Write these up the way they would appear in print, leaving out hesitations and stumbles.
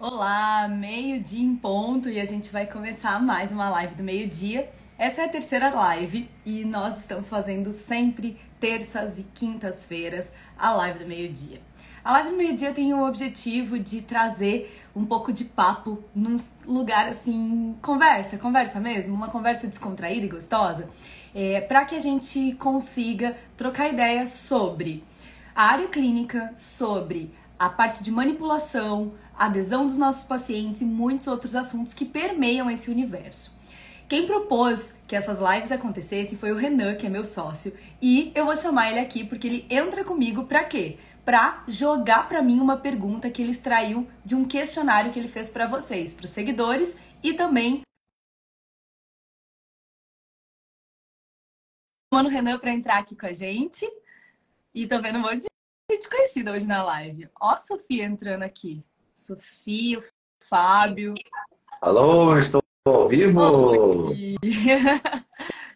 Olá, meio-dia em ponto e a gente vai começar mais uma live do meio-dia. Essa é a terceira live e nós estamos fazendo sempre terças e quintas-feiras a live do meio-dia. A live do meio-dia tem o objetivo de trazer um pouco de papo num lugar assim, conversa mesmo, uma conversa descontraída e gostosa, para que a gente consiga trocar ideias sobre a área clínica, sobre a parte de manipulação, adesão dos nossos pacientes e muitos outros assuntos que permeiam esse universo. Quem propôs que essas lives acontecessem foi o Renan, que é meu sócio, e eu vou chamar ele aqui porque ele entra comigo pra quê? Pra jogar pra mim uma pergunta que ele extraiu de um questionário que ele fez pra vocês, pros seguidores e também chamando o Renan pra entrar aqui com a gente. E tô vendo um monte de gente conhecida hoje na live. Ó a Sofia entrando aqui. Sofia, o Fábio. Alô, estou ao vivo! Oi!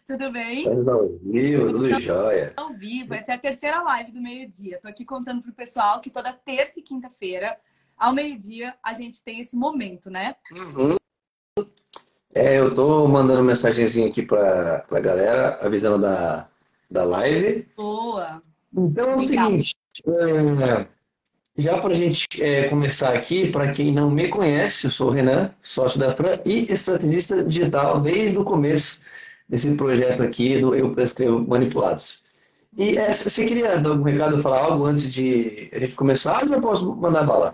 Tudo bem? Estamos ao vivo, tudo jóia. Ao vivo. Essa é a terceira live do meio-dia. Tô aqui contando pro pessoal que toda terça e quinta-feira, ao meio-dia, a gente tem esse momento, né? Uhum. Eu tô mandando mensagenzinha aqui pra galera, avisando da live. Boa! Então é o Legal. seguinte, já para a gente começar aqui, para quem não me conhece, eu sou o Renan, sócio da Fran e estrategista digital desde o começo desse projeto aqui do Eu Prescrevo Manipulados. E você queria dar algum recado, falar algo antes de a gente começar, ou já posso mandar bala?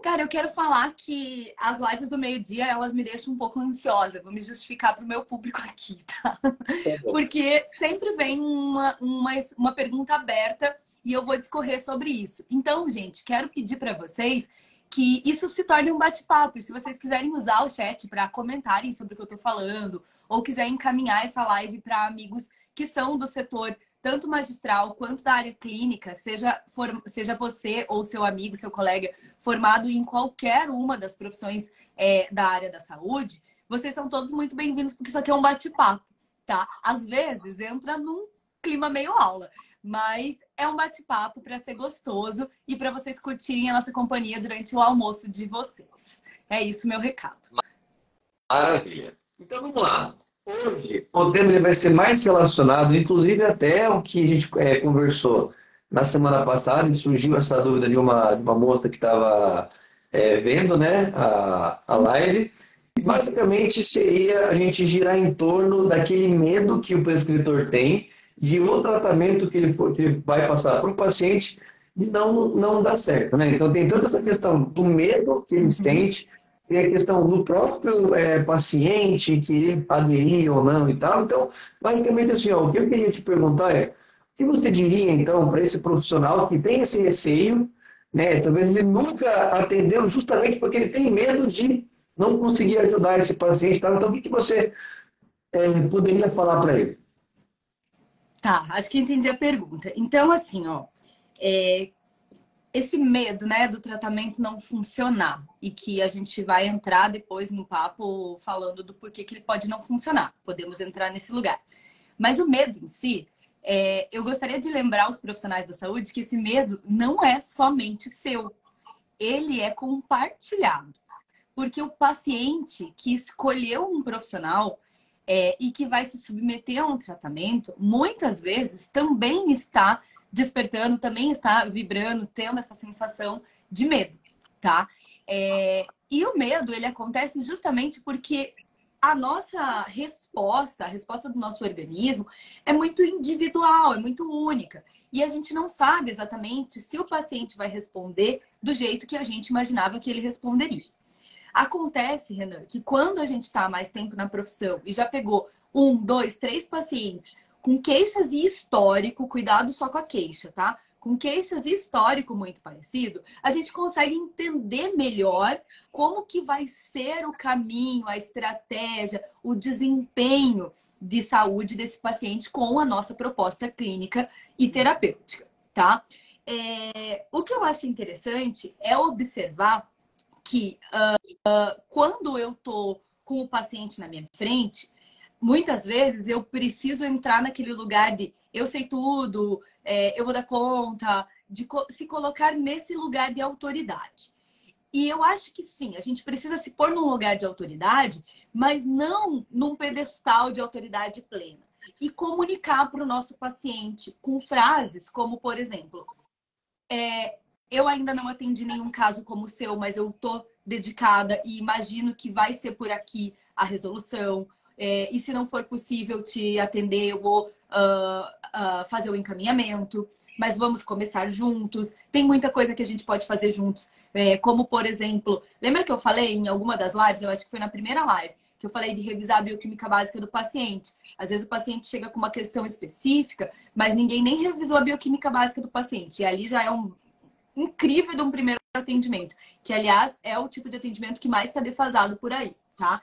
Cara, eu quero falar que as lives do meio-dia, elas me deixam um pouco ansiosa. Vou me justificar pro meu público aqui, tá? Tá bom. Porque sempre vem uma pergunta aberta e eu vou discorrer sobre isso. Então, gente, quero pedir para vocês que isso se torne um bate-papo. E se vocês quiserem usar o chat para comentarem sobre o que eu estou falando, ou quiserem encaminhar essa live para amigos que são do setor tanto magistral quanto da área clínica, seja você ou seu amigo, seu colega formado em qualquer uma das profissões da área da saúde, vocês são todos muito bem-vindos, porque isso aqui é um bate-papo, tá? Às vezes entra num clima meio aula, mas é um bate-papo para ser gostoso e para vocês curtirem a nossa companhia durante o almoço de vocês. É isso, meu recado. Maravilha. Então vamos lá. Hoje o tema ele vai ser mais relacionado, inclusive até o que a gente conversou na semana passada, e surgiu essa dúvida de uma moça que estava vendo, né, a live. E basicamente seria a gente girar em torno daquele medo que o prescritor tem de o tratamento que ele vai passar para o paciente de não dar certo, né? Então tem toda essa questão do medo que ele Uhum. sente, tem a questão do próprio paciente querer aderir ou não e tal. Então, basicamente assim, ó, o que eu queria te perguntar é, o que você diria então para esse profissional que tem esse receio, né? Talvez ele nunca atendeu justamente porque ele tem medo de não conseguir ajudar esse paciente, tá? Então, o que você poderia falar para ele? Tá, acho que entendi a pergunta. Então, assim, ó, é, esse medo, né, do tratamento não funcionar e que a gente vai entrar depois no papo falando do porquê que ele pode não funcionar. Podemos entrar nesse lugar. Mas o medo em si, eu gostaria de lembrar os profissionais da saúde que esse medo não é somente seu, ele é compartilhado. Porque o paciente que escolheu um profissional e que vai se submeter a um tratamento, muitas vezes também está despertando, também está vibrando, tendo essa sensação de medo, tá? E o medo, ele acontece justamente porque a nossa resposta, a resposta do nosso organismo é muito individual, é muito única. E a gente não sabe exatamente se o paciente vai responder do jeito que a gente imaginava que ele responderia. Acontece, Renan, que quando a gente está mais tempo na profissão e já pegou um, dois, três pacientes com queixas e histórico, cuidado só com a queixa, tá? Com queixas e histórico muito parecido, a gente consegue entender melhor como que vai ser o caminho, a estratégia, o desempenho de saúde desse paciente com a nossa proposta clínica e terapêutica, tá? O que eu acho interessante é observar que quando eu tô com o paciente na minha frente, muitas vezes eu preciso entrar naquele lugar de eu sei tudo, eu vou dar conta, de se colocar nesse lugar de autoridade. E eu acho que sim, a gente precisa se pôr num lugar de autoridade, mas não num pedestal de autoridade plena. E comunicar para o nosso paciente com frases como, por exemplo, eu ainda não atendi nenhum caso como o seu, mas eu estou dedicada e imagino que vai ser por aqui a resolução. E se não for possível te atender, eu vou fazer o encaminhamento. Mas vamos começar juntos. Tem muita coisa que a gente pode fazer juntos. Como, por exemplo, lembra que eu falei em alguma das lives, eu acho que foi na primeira live, que eu falei de revisar a bioquímica básica do paciente. Às vezes o paciente chega com uma questão específica, mas ninguém nem revisou a bioquímica básica do paciente. E ali já é um incrível de um primeiro atendimento, que, aliás, é o tipo de atendimento que mais está defasado por aí, tá?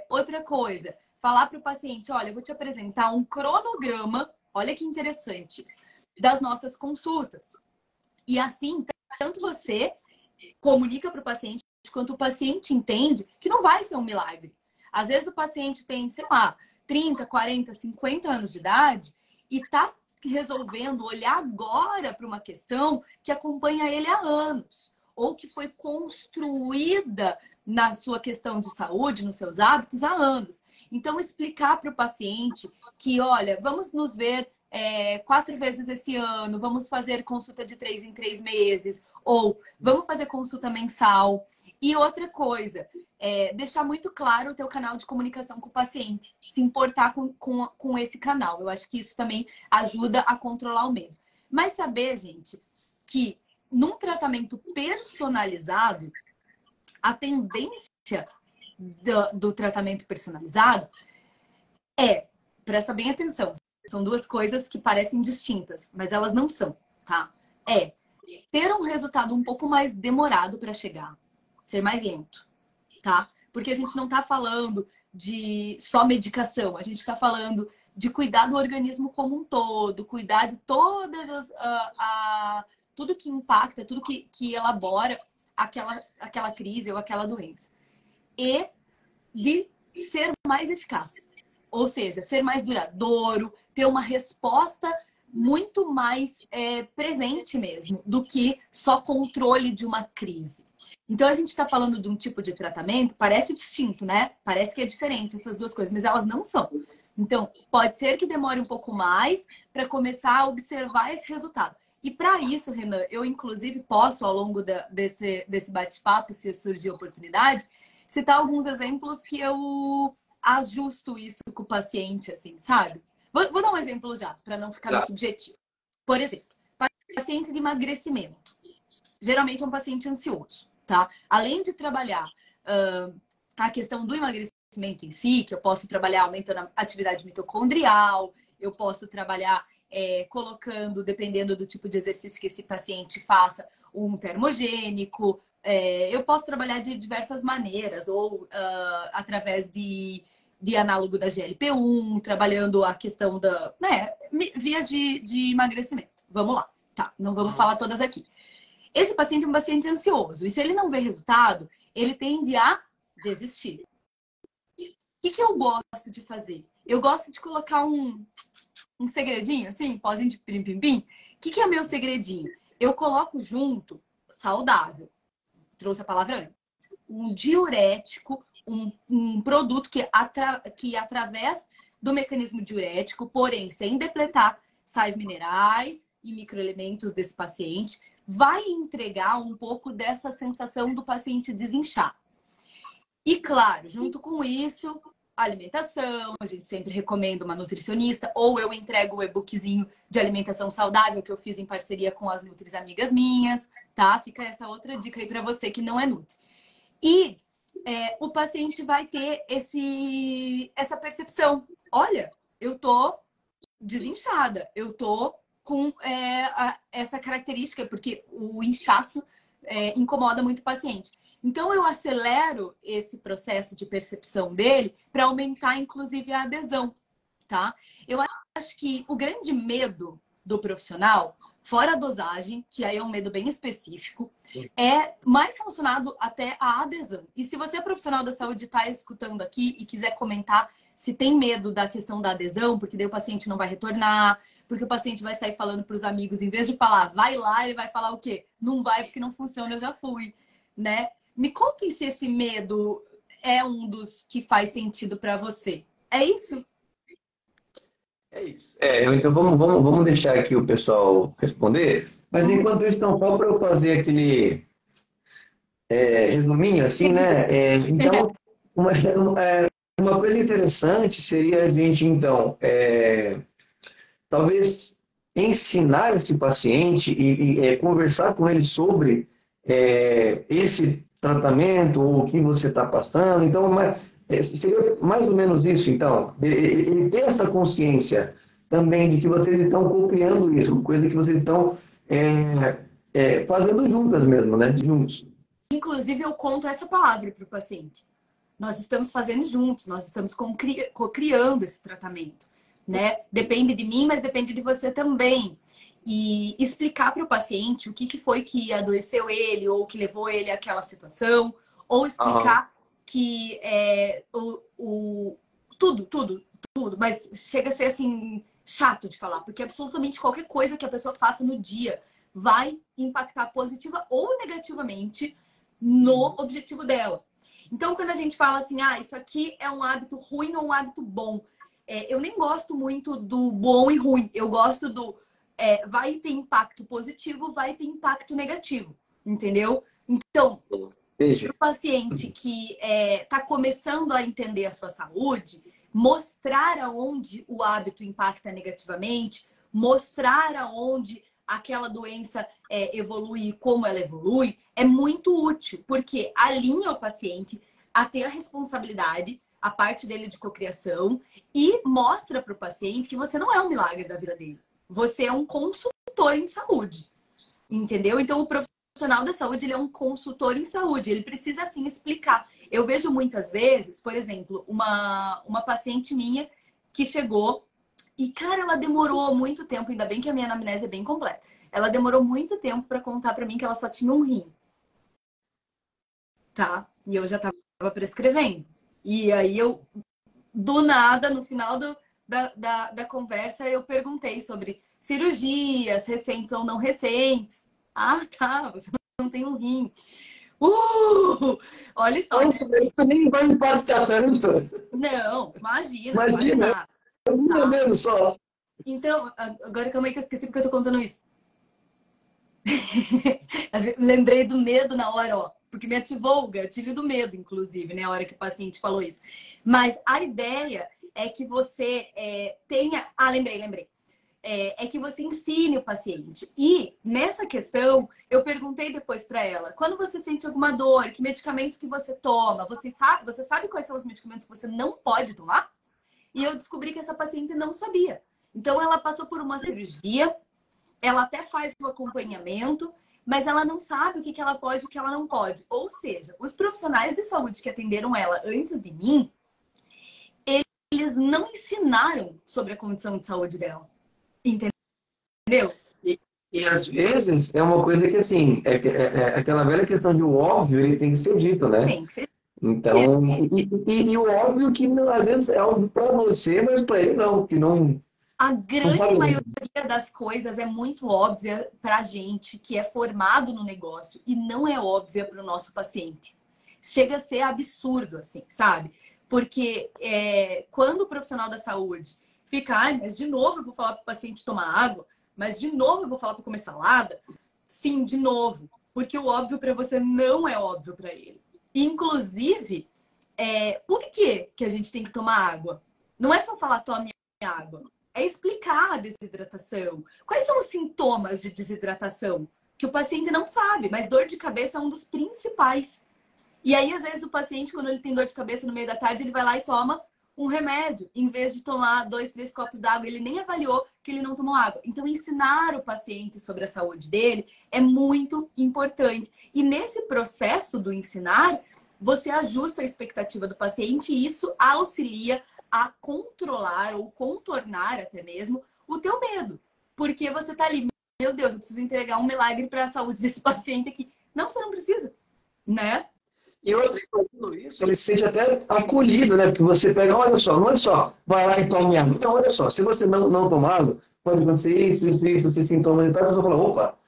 Outra coisa, falar para o paciente, olha, eu vou te apresentar um cronograma, olha que interessante isso, das nossas consultas. E assim, tanto você comunica para o paciente, quanto o paciente entende que não vai ser um milagre. Às vezes o paciente tem, sei lá, 30, 40, 50 anos de idade e está resolvendo olhar agora para uma questão que acompanha ele há anos, ou que foi construída na sua questão de saúde, nos seus hábitos há anos. Então, explicar para o paciente que, olha, vamos nos ver 4 vezes esse ano, vamos fazer consulta de 3 em 3 meses, ou vamos fazer consulta mensal. E outra coisa, deixar muito claro o teu canal de comunicação com o paciente, se importar com esse canal. Eu acho que isso também ajuda a controlar o medo. Mas saber, gente, que num tratamento personalizado, a tendência do tratamento personalizado presta bem atenção, são duas coisas que parecem distintas, mas elas não são, tá? Ter um resultado um pouco mais demorado para chegar, ser mais lento, tá? Porque a gente não está falando de só medicação, a gente está falando de cuidar do organismo como um todo, cuidar de todas tudo que impacta, tudo que elabora aquela crise ou aquela doença. E de ser mais eficaz. Ou seja, ser mais duradouro, ter uma resposta muito mais presente mesmo, do que só controle de uma crise. Então, a gente está falando de um tipo de tratamento, parece distinto, né? Parece que é diferente essas duas coisas, mas elas não são. Então, pode ser que demore um pouco mais para começar a observar esse resultado. E para isso, Renan, eu inclusive posso, ao longo desse bate-papo, se surgir oportunidade, citar alguns exemplos que eu ajusto isso com o paciente, assim, sabe? Vou dar um exemplo já, para não ficar no subjetivo. Por exemplo, paciente de emagrecimento. Geralmente é um paciente ansioso, tá? Além de trabalhar a questão do emagrecimento em si, que eu posso trabalhar aumentando a atividade mitocondrial, eu posso trabalhar colocando, dependendo do tipo de exercício que esse paciente faça, um termogênico. Eu posso trabalhar de diversas maneiras, ou através de análogo da GLP-1, trabalhando a questão da vias de emagrecimento. Vamos lá, tá? Não vamos falar todas aqui. Esse paciente é um paciente ansioso, e se ele não vê resultado, ele tende a desistir. O que eu gosto de fazer? Eu gosto de colocar um segredinho, assim, pozinho de pim-pim-pim. O que é meu segredinho? Eu coloco junto, saudável, trouxe a palavra antes, um diurético, um produto que através do mecanismo diurético, porém sem depletar sais minerais e microelementos desse paciente, vai entregar um pouco dessa sensação do paciente desinchar. E claro, junto com isso, alimentação, a gente sempre recomenda uma nutricionista, ou eu entrego o e-bookzinho de alimentação saudável que eu fiz em parceria com as Nutris amigas minhas, tá? Fica essa outra dica aí para você que não é Nutri. E o paciente vai ter essa percepção. Olha, eu tô desinchada, eu tô com essa característica, porque o inchaço incomoda muito o paciente. Então, eu acelero esse processo de percepção dele para aumentar, inclusive, a adesão, tá? Eu acho que o grande medo do profissional, fora a dosagem, que aí é um medo bem específico, é mais relacionado até à adesão. E se você é profissional da saúde e está escutando aqui e quiser comentar se tem medo da questão da adesão, porque daí o paciente não vai retornar, porque o paciente vai sair falando para os amigos, em vez de falar, vai lá, ele vai falar o quê? Não vai porque não funciona, eu já fui, né? Me contem se esse medo é um dos que faz sentido para você. É isso? É isso. Então vamos deixar aqui o pessoal responder, mas enquanto isso, então, só para eu fazer aquele resuminho, assim, né? Então, uma, uma coisa interessante seria a gente, então, talvez ensinar esse paciente e conversar com ele sobre esse tratamento ou o que você está passando. Então, seria mais ou menos isso. Então, ele ter essa consciência também de que vocês estão co-criando isso, coisa que vocês estão fazendo juntas mesmo, né? Juntos. Inclusive, eu conto essa palavra para o paciente. Nós estamos fazendo juntos, nós estamos co-criando esse tratamento, né? Depende de mim, mas depende de você também. E explicar para o paciente o que foi que adoeceu ele ou que levou ele àquela situação, ou explicar que tudo, mas chega a ser assim chato de falar, porque absolutamente qualquer coisa que a pessoa faça no dia vai impactar positiva ou negativamente no objetivo dela. Então, quando a gente fala assim, isso aqui é um hábito ruim ou um hábito bom, eu nem gosto muito do bom e ruim. Eu gosto do vai ter impacto positivo, vai ter impacto negativo, entendeu? Então, para o paciente que está começando a entender a sua saúde, mostrar aonde o hábito impacta negativamente, mostrar aonde aquela doença evolui e como ela evolui, é muito útil, porque alinha o paciente a ter a responsabilidade, a parte dele de cocriação, e mostra para o paciente que você não é um milagre da vida dele. Você é um consultor em saúde, entendeu? Então, o profissional da saúde, ele é um consultor em saúde, ele precisa, assim, explicar. Eu vejo muitas vezes, por exemplo, uma paciente minha que chegou e, cara, ela demorou muito tempo, ainda bem que a minha anamnese é bem completa. Ela demorou muito tempo para contar para mim que ela só tinha um rim. Tá? E eu já tava prescrevendo. E aí eu, do nada, no final da conversa, eu perguntei sobre cirurgias, recentes ou não recentes. Ah, tá, você não tem um rim. Olha só. Nossa, isso nem vai impactar tanto. Não, imagina, quase Imagina, nada. um menos só. Então, agora calma aí que eu esqueci porque eu tô contando isso. Lembrei do medo na hora, ó. Porque me ativou o gatilho do medo, inclusive, né? A hora que o paciente falou isso. Mas a ideia é que você tenha... Ah, lembrei. É que você ensine o paciente. E nessa questão, eu perguntei depois para ela, quando você sente alguma dor, que medicamento que você toma? Você sabe quais são os medicamentos que você não pode tomar? E eu descobri que essa paciente não sabia. Então, ela passou por uma cirurgia, ela até faz o acompanhamento, mas ela não sabe o que ela pode e o que ela não pode. Ou seja, os profissionais de saúde que atenderam ela antes de mim, eles não ensinaram sobre a condição de saúde dela. Entendeu? E às vezes é uma coisa que, assim, aquela velha questão de o óbvio, ele tem que ser dito, né? Tem que ser. Então, e o óbvio que às vezes é óbvio para você, mas para ele não, que não. A Não grande sabe. maioria das coisas é muito óbvia para a gente que é formado no negócio e não é óbvia para o nosso paciente. Chega a ser absurdo, assim, sabe? Porque quando o profissional da saúde fica, mas de novo eu vou falar para o paciente tomar água, mas de novo eu vou falar para comer salada. Sim, de novo. Porque o óbvio para você não é óbvio para ele. Inclusive, por que a gente tem que tomar água? Não é só falar tome água. É explicar a desidratação. Quais são os sintomas de desidratação? Que o paciente não sabe, mas dor de cabeça é um dos principais. E aí, às vezes, o paciente, quando ele tem dor de cabeça no meio da tarde, ele vai lá e toma um remédio, em vez de tomar 2, 3 copos d'água. Ele nem avaliou que ele não tomou água. Então, ensinar o paciente sobre a saúde dele é muito importante. E nesse processo do ensinar, você ajusta a expectativa do paciente e isso auxilia a controlar ou contornar até mesmo o teu medo. Porque você tá ali, meu Deus, eu preciso entregar um milagre para a saúde desse paciente aqui. Não, você não precisa, né? E outra, fazendo isso, ele se sente até acolhido, né? Porque você pega, olha só, não é só, vai lá e toma água. Então, olha só, se você não tomar água, pode acontecer isso, esses sintomas e tal. A pessoa fala, opa,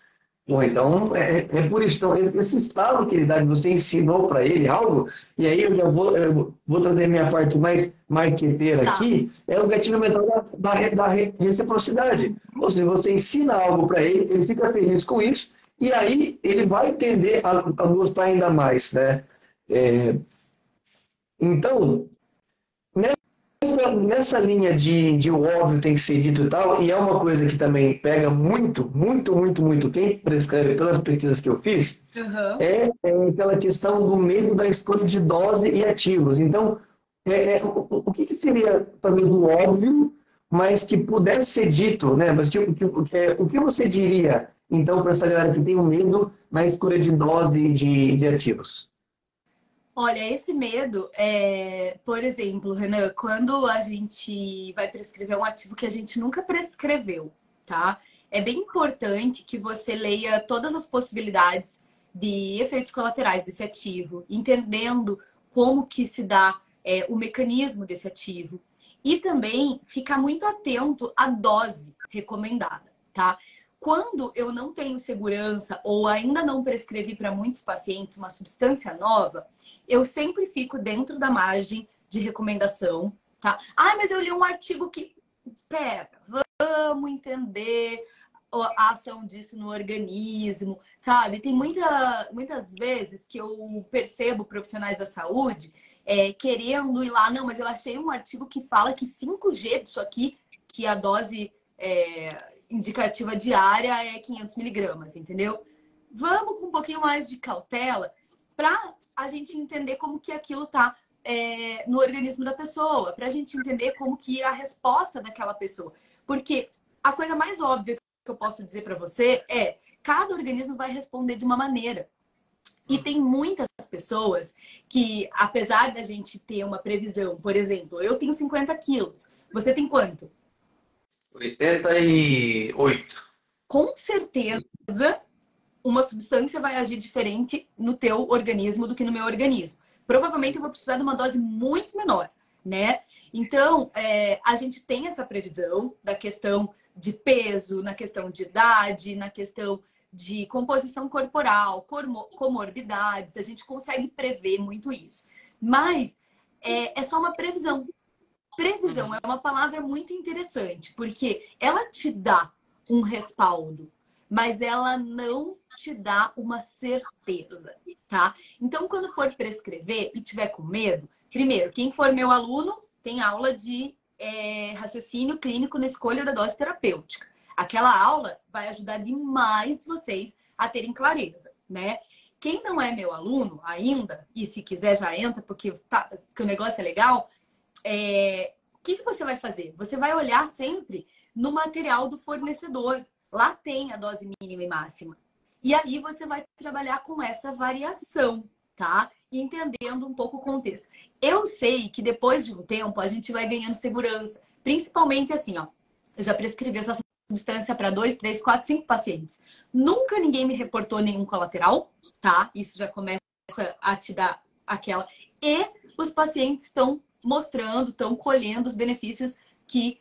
bom, então é por isso. Então, esse estado que ele dá, de você ensinou para ele algo, e aí eu vou trazer minha parte mais marqueteira Tá. aqui, é o gatilho mental da reciprocidade. Ou seja, você ensina algo para ele, ele fica feliz com isso, e aí ele vai tender a gostar ainda mais, né? É, então, nessa linha de o óbvio tem que ser dito e tal, e é uma coisa que também pega muito, muito, muito, muito quem prescreve pelas pesquisas que eu fiz, Aham. é aquela questão do medo da escolha de dose e ativos. Então, o que seria talvez o óbvio, mas que pudesse ser dito, né? Mas o que você diria, então, para essa galera que tem um medo na escolha de dose e de ativos? Olha, esse medo por exemplo, Renan, quando a gente vai prescrever um ativo que a gente nunca prescreveu, tá? É bem importante que você leia todas as possibilidades de efeitos colaterais desse ativo, entendendo como que se dá o mecanismo desse ativo. E também ficar muito atento à dose recomendada, tá? Quando eu não tenho segurança ou ainda não prescrevi para muitos pacientes uma substância nova, eu sempre fico dentro da margem de recomendação, tá? Ah, mas eu li um artigo que... Pera, vamos entender a ação disso no organismo, sabe? Tem muitas vezes que eu percebo profissionais da saúde querendo ir lá, não, mas eu achei um artigo que fala que 5G disso aqui, que a dose indicativa diária é 500 miligramas, entendeu? Vamos com um pouquinho mais de cautela para a gente entender como que aquilo está no organismo da pessoa, para a gente entender como que é a resposta daquela pessoa. Porque a coisa mais óbvia que eu posso dizer para você é cada organismo vai responder de uma maneira. E tem muitas pessoas que, apesar da gente ter uma previsão, por exemplo, eu tenho 50 quilos, você tem quanto? 88. Com certeza uma substância vai agir diferente no teu organismo do que no meu organismo. Provavelmente eu vou precisar de uma dose muito menor, né? Então, a gente tem essa previsão da questão de peso, na questão de idade, na questão de composição corporal, comorbidades, a gente consegue prever muito isso. Mas é só uma previsão. Previsão é uma palavra muito interessante, porque ela te dá um respaldo, mas ela não te dá uma certeza, tá? Então, quando for prescrever e tiver com medo, primeiro, quem for meu aluno tem aula de raciocínio clínico na escolha da dose terapêutica. Aquela aula vai ajudar demais vocês a terem clareza, né? Quem não é meu aluno ainda, e se quiser já entra, porque o negócio é legal, o que você vai fazer? Você vai olhar sempre no material do fornecedor. Lá tem a dose mínima e máxima. E aí você vai trabalhar com essa variação, tá? E entendendo um pouco o contexto. Eu sei que depois de um tempo a gente vai ganhando segurança. Principalmente assim, ó. Eu já prescrevi essa substância para 2, 3, 4, 5 pacientes. Nunca ninguém me reportou nenhum colateral, tá? Isso já começa a te dar aquela... E os pacientes estão mostrando, estão colhendo os benefícios que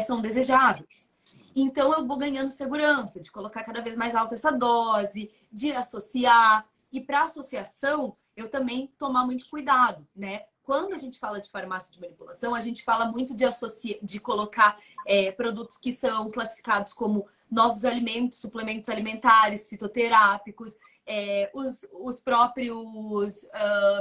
são desejáveis. Então, eu vou ganhando segurança de colocar cada vez mais alta essa dose, de associar. E para associação, eu também tomar muito cuidado, né? Quando a gente fala de farmácia de manipulação, a gente fala muito de colocar produtos que são classificados como novos alimentos, suplementos alimentares, fitoterápicos, os próprios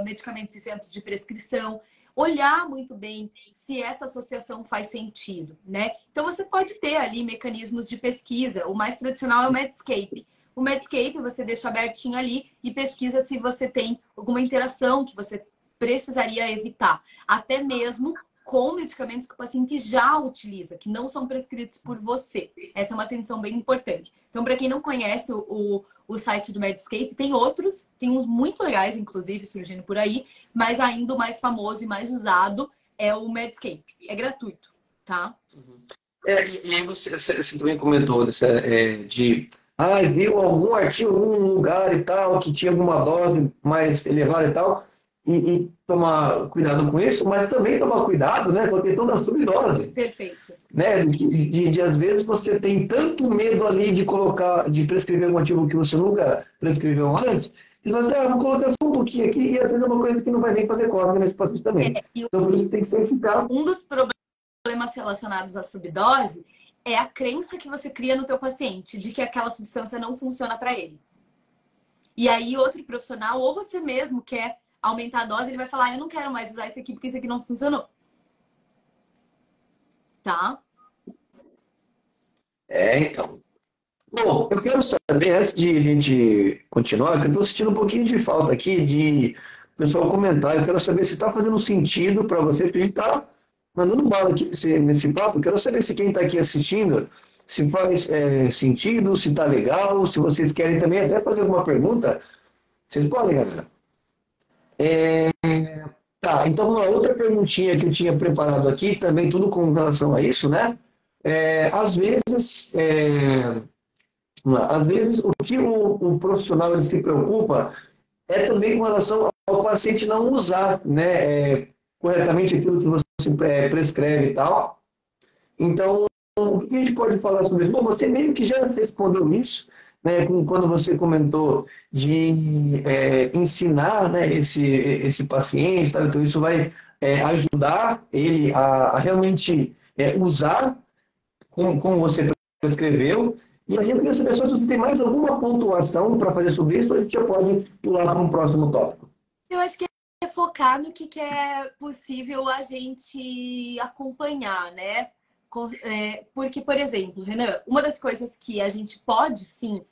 medicamentos e centros de prescrição. Olhar muito bem se essa associação faz sentido, né? Então, você pode ter ali mecanismos de pesquisa. O mais tradicional é o Medscape. O Medscape você deixa abertinho ali e pesquisa se você tem alguma interação que você precisaria evitar. Até mesmo com medicamentos que o paciente já utiliza, que não são prescritos por você. Essa é uma atenção bem importante. Então, para quem não conhece o site do Medscape, tem outros, tem uns muito legais, inclusive, surgindo por aí, mas ainda o mais famoso e mais usado é o Medscape. É gratuito, tá? E aí você também comentou viu algum artigo em algum lugar e tal, que tinha alguma dose mais elevada e tal. e tomar cuidado com isso, mas também tomar cuidado, né, com a questão da subdose. Perfeito. Né? Às vezes você tem tanto medo ali de colocar, de prescrever um ativo que você nunca prescreveu antes, e você, vou colocar só um pouquinho aqui, e às vezes é uma coisa que não vai nem fazer cócega nesse paciente também. Então, por isso que tem que ser eficaz. Um dos problemas relacionados à subdose é a crença que você cria no teu paciente de que aquela substância não funciona para ele. E aí, outro profissional, ou você mesmo quer aumentar a dose, ele vai falar, eu não quero mais usar isso aqui porque isso aqui não funcionou. Tá? Então. Bom, eu quero saber, antes de a gente continuar, que eu estou sentindo um pouquinho de falta aqui de o pessoal comentar. Eu quero saber se está fazendo sentido para vocês, porque a gente está mandando bala aqui nesse papo. Eu quero saber se quem está aqui assistindo, se faz sentido, se está legal, se vocês querem também até fazer alguma pergunta. Vocês podem, galera. Tá, então uma outra perguntinha que eu tinha preparado aqui, também tudo com relação a isso, né? Às vezes, às vezes, o que o profissional ele se preocupa é também com relação ao paciente não usar, né, corretamente aquilo que você prescreve e tal. Então, o que a gente pode falar sobre isso? Bom, você meio que já respondeu isso, né, quando você comentou de ensinar, né, esse paciente, tá? Então isso vai ajudar ele a realmente usar como você prescreveu. E aí eu queria saber só se você tem mais alguma pontuação para fazer sobre isso, ou a gente já pode pular para um próximo tópico. Eu acho que é focar no que é possível a gente acompanhar, né? Porque, por exemplo, Renan, uma das coisas que a gente pode sim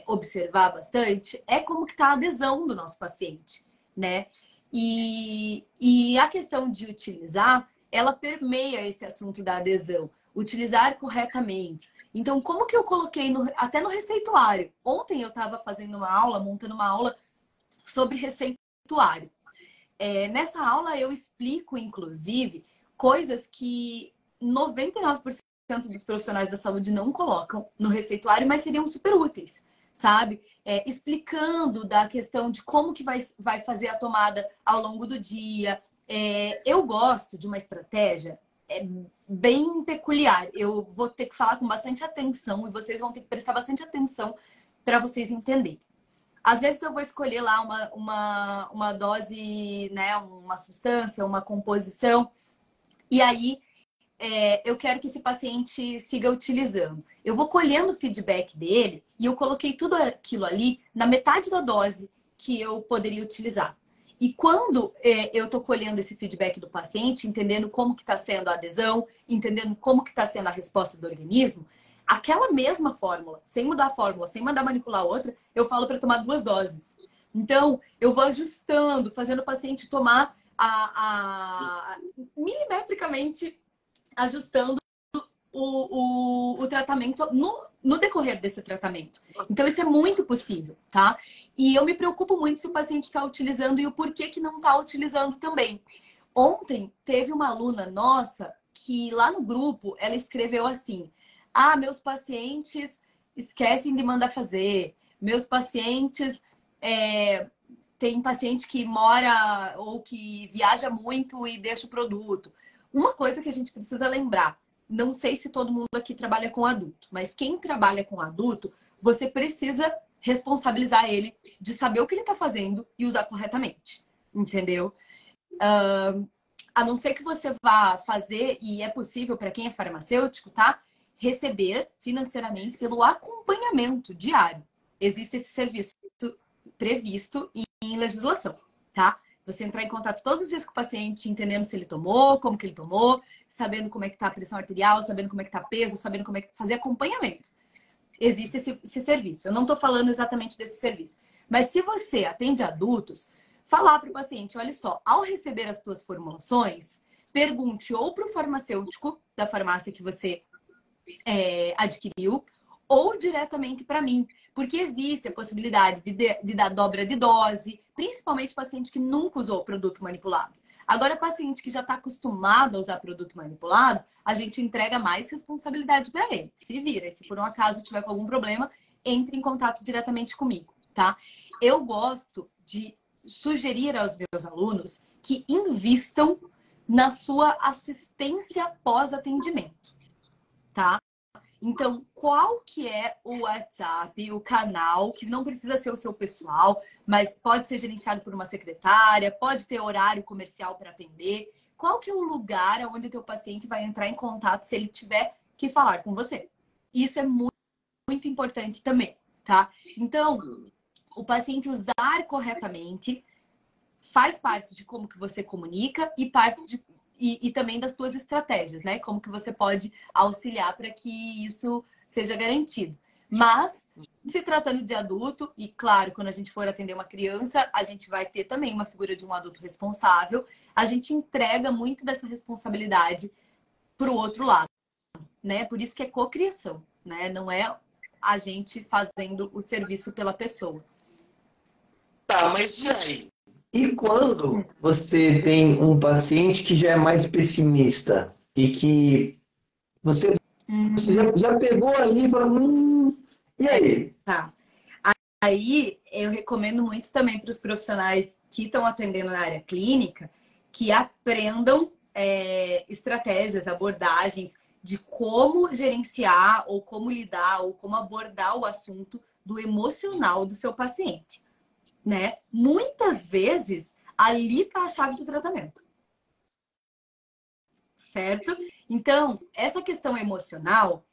observar bastante é como que está a adesão do nosso paciente, né? E a questão de utilizar, ela permeia esse assunto da adesão. Utilizar corretamente. Então, como que eu coloquei até no receituário? Ontem eu estava fazendo uma aula, montando uma aula sobre receituário. Nessa aula eu explico, inclusive, coisas que 99% dos profissionais da saúde não colocam no receituário, mas seriam super úteis, sabe? Explicando da questão de como que vai fazer a tomada ao longo do dia. Eu gosto de uma estratégia bem peculiar. Eu vou ter que falar com bastante atenção e vocês vão ter que prestar bastante atenção para vocês entenderem. Às vezes eu vou escolher lá uma dose, né, uma substância, uma composição, e aí eu quero que esse paciente siga utilizando. Eu vou colhendo o feedback dele e eu coloquei tudo aquilo ali na metade da dose que eu poderia utilizar. E quando eu estou colhendo esse feedback do paciente, entendendo como que está sendo a adesão, entendendo como que está sendo a resposta do organismo, aquela mesma fórmula, sem mudar a fórmula, sem mandar manipular outra, eu falo para tomar 2 doses. Então, eu vou ajustando, fazendo o paciente tomar milimetricamente, ajustando o tratamento no decorrer desse tratamento. Então, isso é muito possível, tá? E eu me preocupo muito se o paciente está utilizando e o porquê que não está utilizando também. Ontem, teve uma aluna nossa que lá no grupo, ela escreveu assim: meus pacientes esquecem de mandar fazer. Meus pacientes... tem paciente que mora ou que viaja muito e deixa o produto. Uma coisa que a gente precisa lembrar, não sei se todo mundo aqui trabalha com adulto, mas quem trabalha com adulto, você precisa responsabilizar ele de saber o que ele está fazendo e usar corretamente, entendeu? A não ser que você vá fazer, e é possível para quem é farmacêutico, tá? Receber financeiramente pelo acompanhamento diário. Existe esse serviço previsto em legislação, tá? Você entrar em contato todos os dias com o paciente, entendendo se ele tomou, como que ele tomou, sabendo como é que tá a pressão arterial, sabendo como é que tá peso, sabendo como é que fazer acompanhamento. Existe esse serviço. Eu não tô falando exatamente desse serviço. Mas se você atende adultos, falar para o paciente, olha só, ao receber as tuas formulações, pergunte ou para o farmacêutico da farmácia que você adquiriu, ou diretamente para mim. Porque existe a possibilidade de dar dobra de dose, principalmente paciente que nunca usou produto manipulado. Agora, paciente que já está acostumado a usar produto manipulado, a gente entrega mais responsabilidade para ele. Se vira, e se por um acaso tiver com algum problema, entre em contato diretamente comigo, tá? Eu gosto de sugerir aos meus alunos que invistam na sua assistência pós-atendimento, tá? Então, qual que é o WhatsApp, o canal, que não precisa ser o seu pessoal, mas pode ser gerenciado por uma secretária, pode ter horário comercial para atender. Qual que é o lugar onde o teu paciente vai entrar em contato se ele tiver que falar com você? Isso é muito, muito importante também, tá? Então, o paciente usar corretamente faz parte de como que você comunica e parte de e também das suas estratégias, né? Como que você pode auxiliar para que isso seja garantido. Mas, se tratando de adulto, e claro, quando a gente for atender uma criança, a gente vai ter também uma figura de um adulto responsável, a gente entrega muito dessa responsabilidade para o outro lado, né? Por isso que é cocriação, né? Não é a gente fazendo o serviço pela pessoa. Tá, mas e aí? E quando você tem um paciente que já é mais pessimista e que você já pegou ali e falou, e aí? Tá. Aí eu recomendo muito também para os profissionais que estão atendendo na área clínica que aprendam estratégias, abordagens de como gerenciar ou como lidar ou como abordar o assunto do emocional do seu paciente, né? Muitas vezes ali está a chave do tratamento, certo? Então, essa questão emocional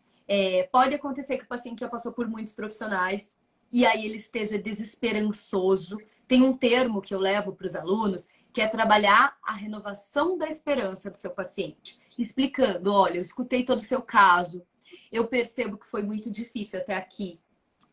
pode acontecer que o paciente já passou por muitos profissionais e aí ele esteja desesperançoso. Tem um termo que eu levo para os alunos que é trabalhar a renovação da esperança do seu paciente, explicando, olha, eu escutei todo o seu caso, eu percebo que foi muito difícil até aqui,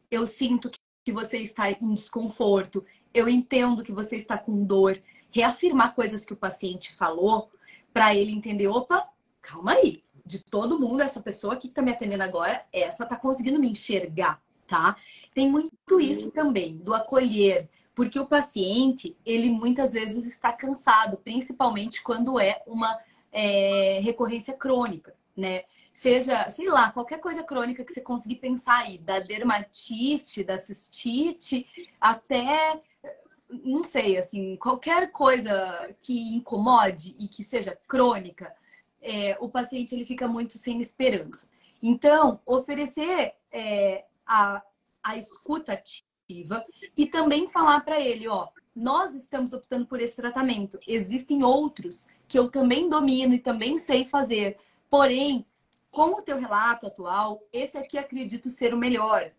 eu sinto que você está em desconforto, eu entendo que você está com dor, reafirmar coisas que o paciente falou para ele entender, opa, calma aí, de todo mundo, essa pessoa aqui que está me atendendo agora, essa está conseguindo me enxergar, tá? Tem muito isso também, do acolher, porque o paciente, ele muitas vezes está cansado, principalmente quando é uma recorrência crônica, né? Seja, sei lá, qualquer coisa crônica que você conseguir pensar aí, da dermatite, da cistite, até, não sei, assim, qualquer coisa que incomode e que seja crônica, o paciente ele fica muito sem esperança. Então, oferecer a escuta ativa e também falar para ele, ó, nós estamos optando por esse tratamento. Existem outros que eu também domino e também sei fazer. Porém, com o teu relato atual, esse aqui acredito ser o melhor.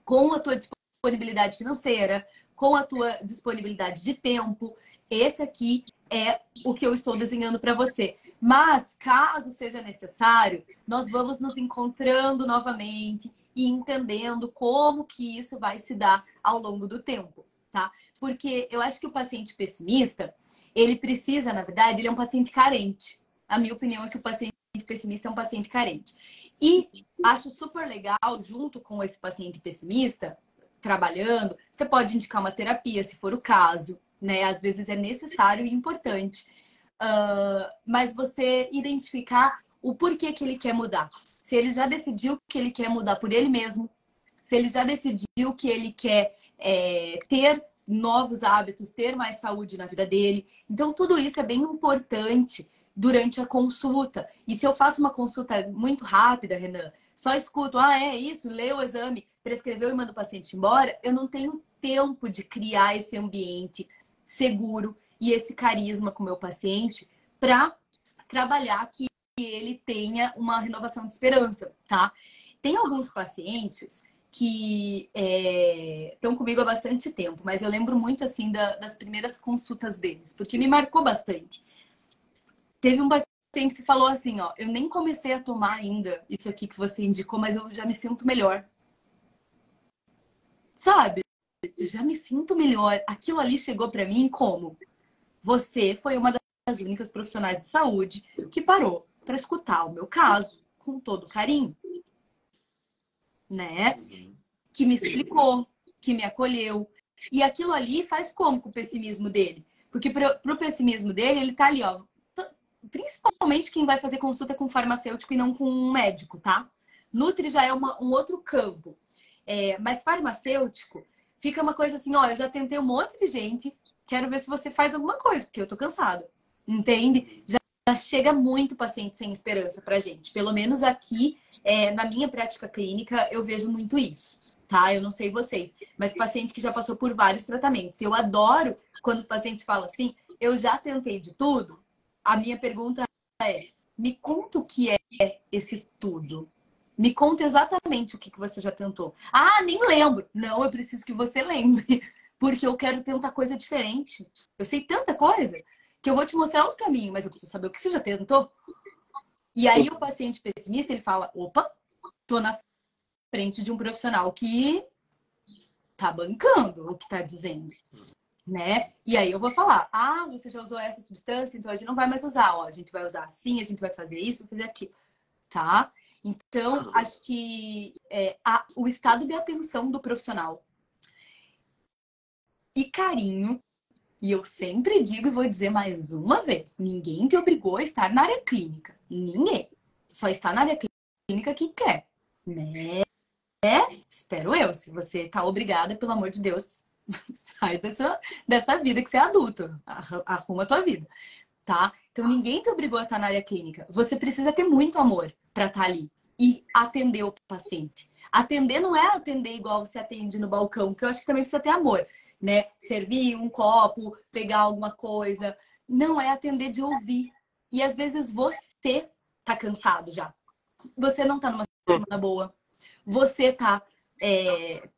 Com a tua disponibilidade financeira, com a tua disponibilidade de tempo, esse aqui é o que eu estou desenhando para você. Mas, caso seja necessário, nós vamos nos encontrando novamente e entendendo como que isso vai se dar ao longo do tempo, tá? Porque eu acho que o paciente pessimista, ele precisa, na verdade, ele é um paciente carente. A minha opinião é que o paciente pessimista é um paciente carente. E acho super legal, junto com esse paciente pessimista, trabalhando, você pode indicar uma terapia, se for o caso, né? Às vezes é necessário e importante. Mas você identificar o porquê que ele quer mudar. Se ele já decidiu que ele quer mudar por ele mesmo, se ele já decidiu que ele quer ter novos hábitos, ter mais saúde na vida dele. Então, tudo isso é bem importante durante a consulta. E se eu faço uma consulta muito rápida, Renan, só escuto, é isso, lê o exame, prescreveu e manda o paciente embora, eu não tenho tempo de criar esse ambiente seguro e esse carisma com o meu paciente para trabalhar que ele tenha uma renovação de esperança, tá? Tem alguns pacientes que estão comigo há bastante tempo, mas eu lembro muito, assim, das primeiras consultas deles, porque me marcou bastante. Teve um paciente que falou assim, ó, eu nem comecei a tomar ainda isso aqui que você indicou, mas eu já me sinto melhor. Sabe? Eu já me sinto melhor. Aquilo ali chegou para mim como? Você foi uma das únicas profissionais de saúde que parou para escutar o meu caso com todo carinho, né? Que me explicou, que me acolheu. E aquilo ali faz como com o pessimismo dele? Porque pro pessimismo dele, ele tá ali, ó. Principalmente quem vai fazer consulta com farmacêutico e não com um médico, tá? Nutri já é um outro campo. Mas farmacêutico fica uma coisa assim, olha, eu já tentei um monte de gente, quero ver se você faz alguma coisa, porque eu tô cansado. Entende? Já chega muito paciente sem esperança pra gente. Pelo menos aqui, na minha prática clínica, eu vejo muito isso, tá? Eu não sei vocês, mas paciente que já passou por vários tratamentos. Eu adoro quando o paciente fala assim, eu já tentei de tudo. A minha pergunta é, me conta o que é esse tudo. Me conta exatamente o que você já tentou. Ah, nem lembro. Não, eu preciso que você lembre, porque eu quero tentar coisa diferente. Eu sei tanta coisa que eu vou te mostrar outro caminho, mas eu preciso saber o que você já tentou. E aí o paciente pessimista, ele fala, opa, tô na frente de um profissional que tá bancando o que tá dizendo, né? E aí eu vou falar, ah, você já usou essa substância, então a gente não vai mais usar, ó, a gente vai usar assim, a gente vai fazer isso, vai fazer aquilo, tá? Então, acho que o estado de atenção do profissional e carinho. E eu sempre digo e vou dizer mais uma vez: ninguém te obrigou a estar na área clínica. Ninguém. Só está na área clínica quem quer. Né? Espero eu. Se você está obrigada, pelo amor de Deus, sai dessa vida que você é adulto. Arruma a tua vida. Tá? Então ninguém te obrigou a estar na área clínica. Você precisa ter muito amor para estar ali e atender o paciente. Atender não é atender igual você atende no balcão, que eu acho que também precisa ter amor, né? Servir um copo, pegar alguma coisa. Não é atender de ouvir. E às vezes você tá cansado já. Você não tá numa semana boa. Você tá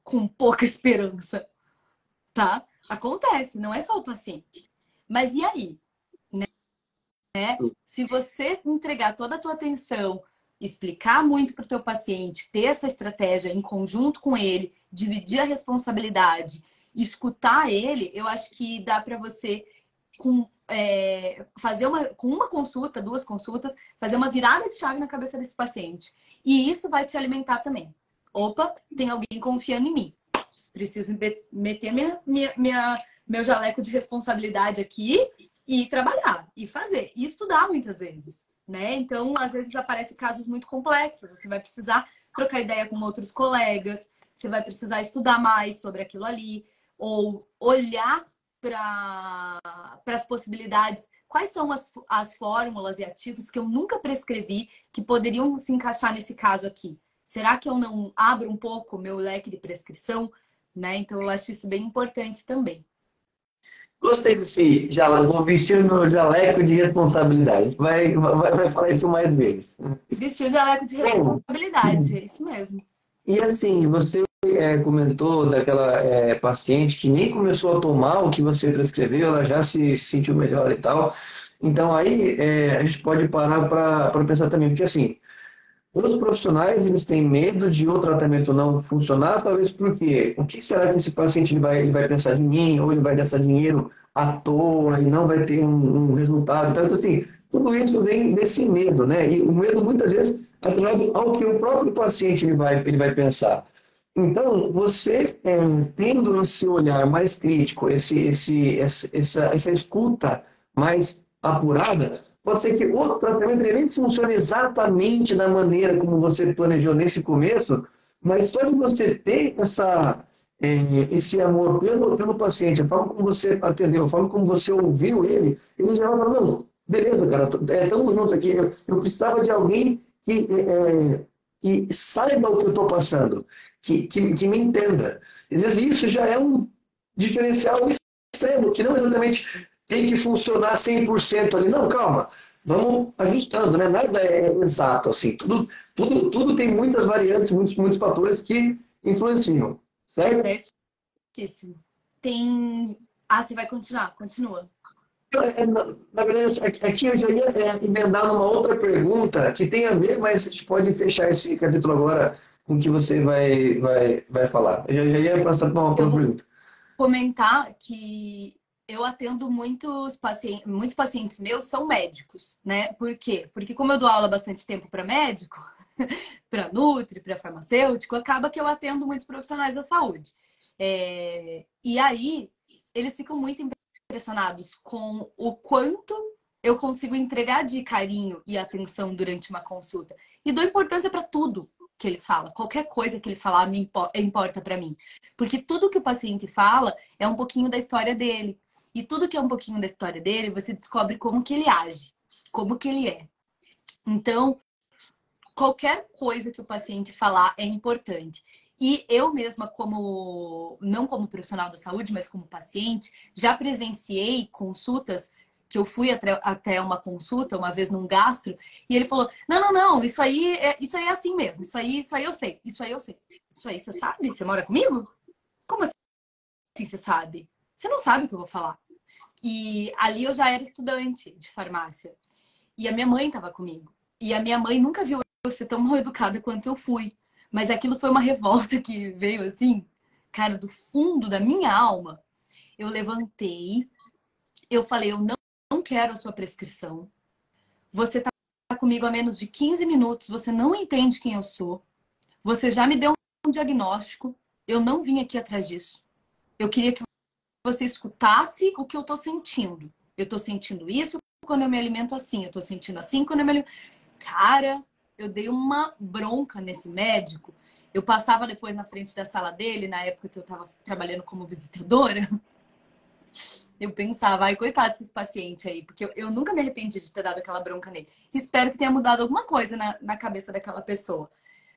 com pouca esperança, tá? Acontece, não é só o paciente. Mas e aí? Se você entregar toda a tua atenção, explicar muito para o teu paciente, ter essa estratégia em conjunto com ele, dividir a responsabilidade, escutar ele, eu acho que dá para você fazer com uma consulta, 2 consultas, fazer uma virada de chave na cabeça desse paciente. E isso vai te alimentar também. Opa, tem alguém confiando em mim. Preciso meter meu jaleco de responsabilidade aqui e trabalhar, e fazer, e estudar muitas vezes, né? Então, às vezes aparecem casos muito complexos, você vai precisar trocar ideia com outros colegas, você vai precisar estudar mais sobre aquilo ali, ou olhar para as possibilidades, quais são as fórmulas e ativos que eu nunca prescrevi que poderiam se encaixar nesse caso aqui. Será que eu não abro um pouco o meu leque de prescrição? Né? Então, eu acho isso bem importante também. Gostei desse jaleco, vou vestir o meu jaleco de responsabilidade. Vai falar isso mais vezes. Vestir o jaleco de Bom, responsabilidade, é isso mesmo. e assim, você comentou daquela paciente que nem começou a tomar o que você prescreveu, ela já se sentiu melhor e tal. Então aí a gente pode parar para pensar também, porque assim, os profissionais eles têm medo de o tratamento não funcionar, talvez porque o que será que esse paciente ele vai pensar de mim, ou ele vai gastar dinheiro à toa e não vai ter um resultado. Então, assim, tudo isso vem desse medo, né? E o medo muitas vezes atrelado ao que o próprio paciente ele vai pensar. Então, você tendo esse olhar mais crítico, essa escuta mais apurada, pode ser que o tratamento ele nem funcione exatamente da maneira como você planejou nesse começo, mas só de você ter esse amor pelo paciente, a forma como você atendeu, a forma como você ouviu ele já vai falar, não, beleza, cara, estamos juntos aqui, eu precisava de alguém que saiba o que eu estou passando, que me entenda. Às vezes isso já é um diferencial extremo, que não exatamente tem que funcionar 100% ali. Não, calma. Vamos ajustando, né? Nada é exato, assim. Tudo tem muitas variantes, muitos fatores que influenciam, certo? Certíssimo. Tem... Ah, você vai continuar? Continua. Então, na verdade, aqui eu já ia emendar numa outra pergunta que tem a ver, mas a gente pode fechar esse capítulo agora com o que você vai falar. Eu já ia passar para uma Eu próxima vou pergunta. comentar que eu atendo muitos pacientes meus são médicos, né? Por quê? Porque como eu dou aula há bastante tempo para médico, para nutri, para farmacêutico, acaba que eu atendo muitos profissionais da saúde. E aí, eles ficam muito impressionados com o quanto eu consigo entregar de carinho e atenção durante uma consulta. E dou importância para tudo que ele fala. Qualquer coisa que ele falar importa para mim. Porque tudo que o paciente fala é um pouquinho da história dele. E tudo que é um pouquinho da história dele, você descobre como que ele age, como que ele é. Então, qualquer coisa que o paciente falar é importante. E eu mesma, não como profissional da saúde, mas como paciente, já presenciei consultas que eu fui até uma consulta, uma vez num gastro, e ele falou, não, isso aí é assim mesmo, isso aí eu sei, isso aí eu sei. Isso aí você sabe? Você mora comigo? Como assim você sabe? Você não sabe o que eu vou falar. E ali eu já era estudante de farmácia. E a minha mãe estava comigo. E a minha mãe nunca viu eu ser tão mal educada quanto eu fui. Mas aquilo foi uma revolta que veio assim, cara, do fundo da minha alma. Eu levantei, eu falei, eu não quero a sua prescrição. Você tá comigo há menos de 15 minutos, você não entende quem eu sou. Você já me deu um diagnóstico. Eu não vim aqui atrás disso. Eu queria que você escutasse o que eu tô sentindo. Eu tô sentindo isso quando eu me alimento assim. Eu tô sentindo assim quando eu me alimento... Cara, eu dei uma bronca nesse médico. Eu passava depois na frente da sala dele, na época que eu tava trabalhando como visitadora. Eu pensava, ai, coitado desses pacientes aí, porque eu nunca me arrependi de ter dado aquela bronca nele. Espero que tenha mudado alguma coisa na cabeça daquela pessoa.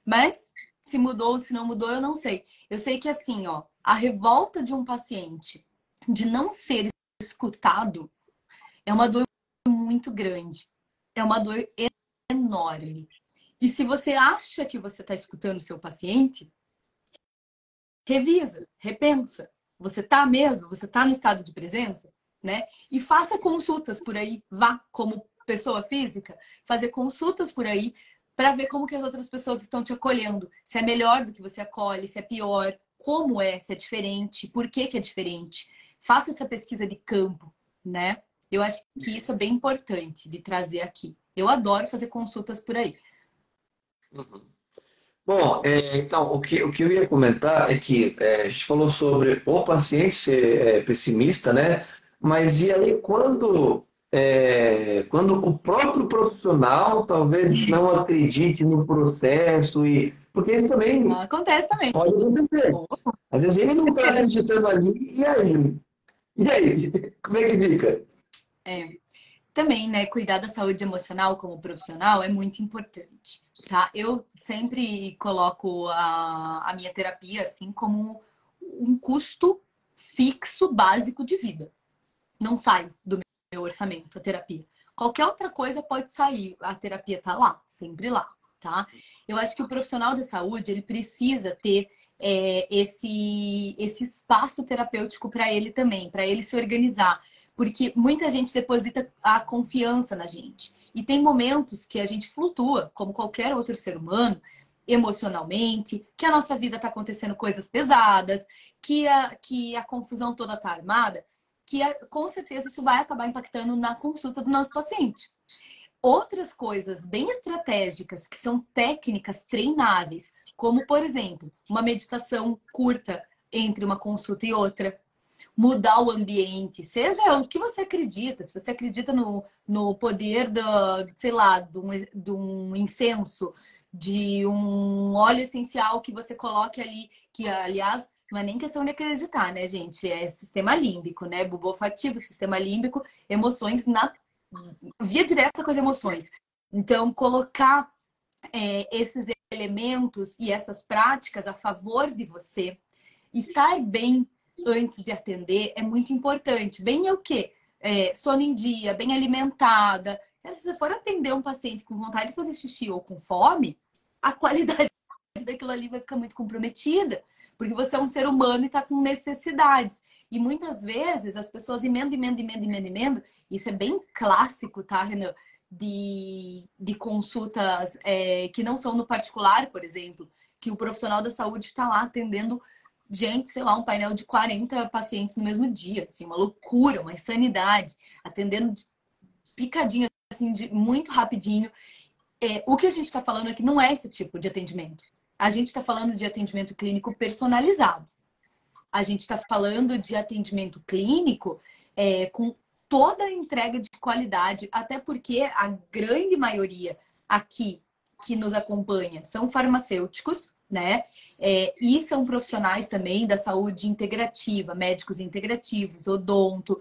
Mas, se mudou, se não mudou, eu não sei. Eu sei que, assim, ó, a revolta de um paciente de não ser escutado é uma dor muito grande. É uma dor enorme. E se você acha que você está escutando o seu paciente, revisa, repensa. Você tá mesmo? Você tá no estado de presença? Né? E faça consultas por aí. Vá como pessoa física, fazer consultas por aí para ver como que as outras pessoas estão te acolhendo. Se é melhor do que você acolhe, se é pior, como é, se é diferente, por que que é diferente. Faça essa pesquisa de campo, né? Eu acho que isso é bem importante de trazer aqui. Eu adoro fazer consultas por aí. Uhum. Bom, então, o que eu ia comentar é que a gente falou sobre o paciente ser pessimista, né? Mas e aí quando o próprio profissional talvez não acredite no processo, porque isso também Acontece também. pode acontecer. Às vezes ele não está acreditando ali, e aí? E aí? Como é que fica? É. Também, né, cuidar da saúde emocional como profissional é muito importante, tá? Eu sempre coloco a minha terapia assim como um custo fixo básico de vida. Não sai do meu orçamento a terapia. Qualquer outra coisa pode sair, a terapia tá lá, sempre lá, tá? Eu acho que o profissional da saúde, ele precisa ter esse espaço terapêutico para ele também, para ele se organizar. Porque muita gente deposita a confiança na gente. E tem momentos que a gente flutua, como qualquer outro ser humano, emocionalmente, que a nossa vida está acontecendo coisas pesadas, que a confusão toda está armada, com certeza isso vai acabar impactando na consulta do nosso paciente. Outras coisas bem estratégicas, que são técnicas treináveis, como, por exemplo, uma meditação curta entre uma consulta e outra, mudar o ambiente, seja o que você acredita, se você acredita no poder sei lá, de um incenso, de um óleo essencial que você coloque ali, que aliás não é nem questão de acreditar, né, gente? É sistema límbico, né? Bulbo olfativo, sistema límbico, emoções na via direta com as emoções. Então, colocar esses elementos e essas práticas a favor de você, estar bem antes de atender é muito importante. Bem é o quê? Sono em dia, bem alimentada. Se você for atender um paciente com vontade de fazer xixi ou com fome, a qualidade daquilo ali vai ficar muito comprometida. Porque você é um ser humano e está com necessidades. E muitas vezes as pessoas emendam. Isso é bem clássico, tá, Renan? De consultas que não são no particular, por exemplo, que o profissional da saúde está lá atendendo gente, sei lá, um painel de 40 pacientes no mesmo dia, assim, uma loucura, uma insanidade, atendendo picadinho, assim, muito rapidinho. O que a gente está falando aqui não é esse tipo de atendimento. A gente está falando de atendimento clínico personalizado. A gente está falando de atendimento clínico com toda a entrega de qualidade, até porque a grande maioria aqui que nos acompanha são farmacêuticos, né? E são profissionais também da saúde integrativa, médicos integrativos, odonto,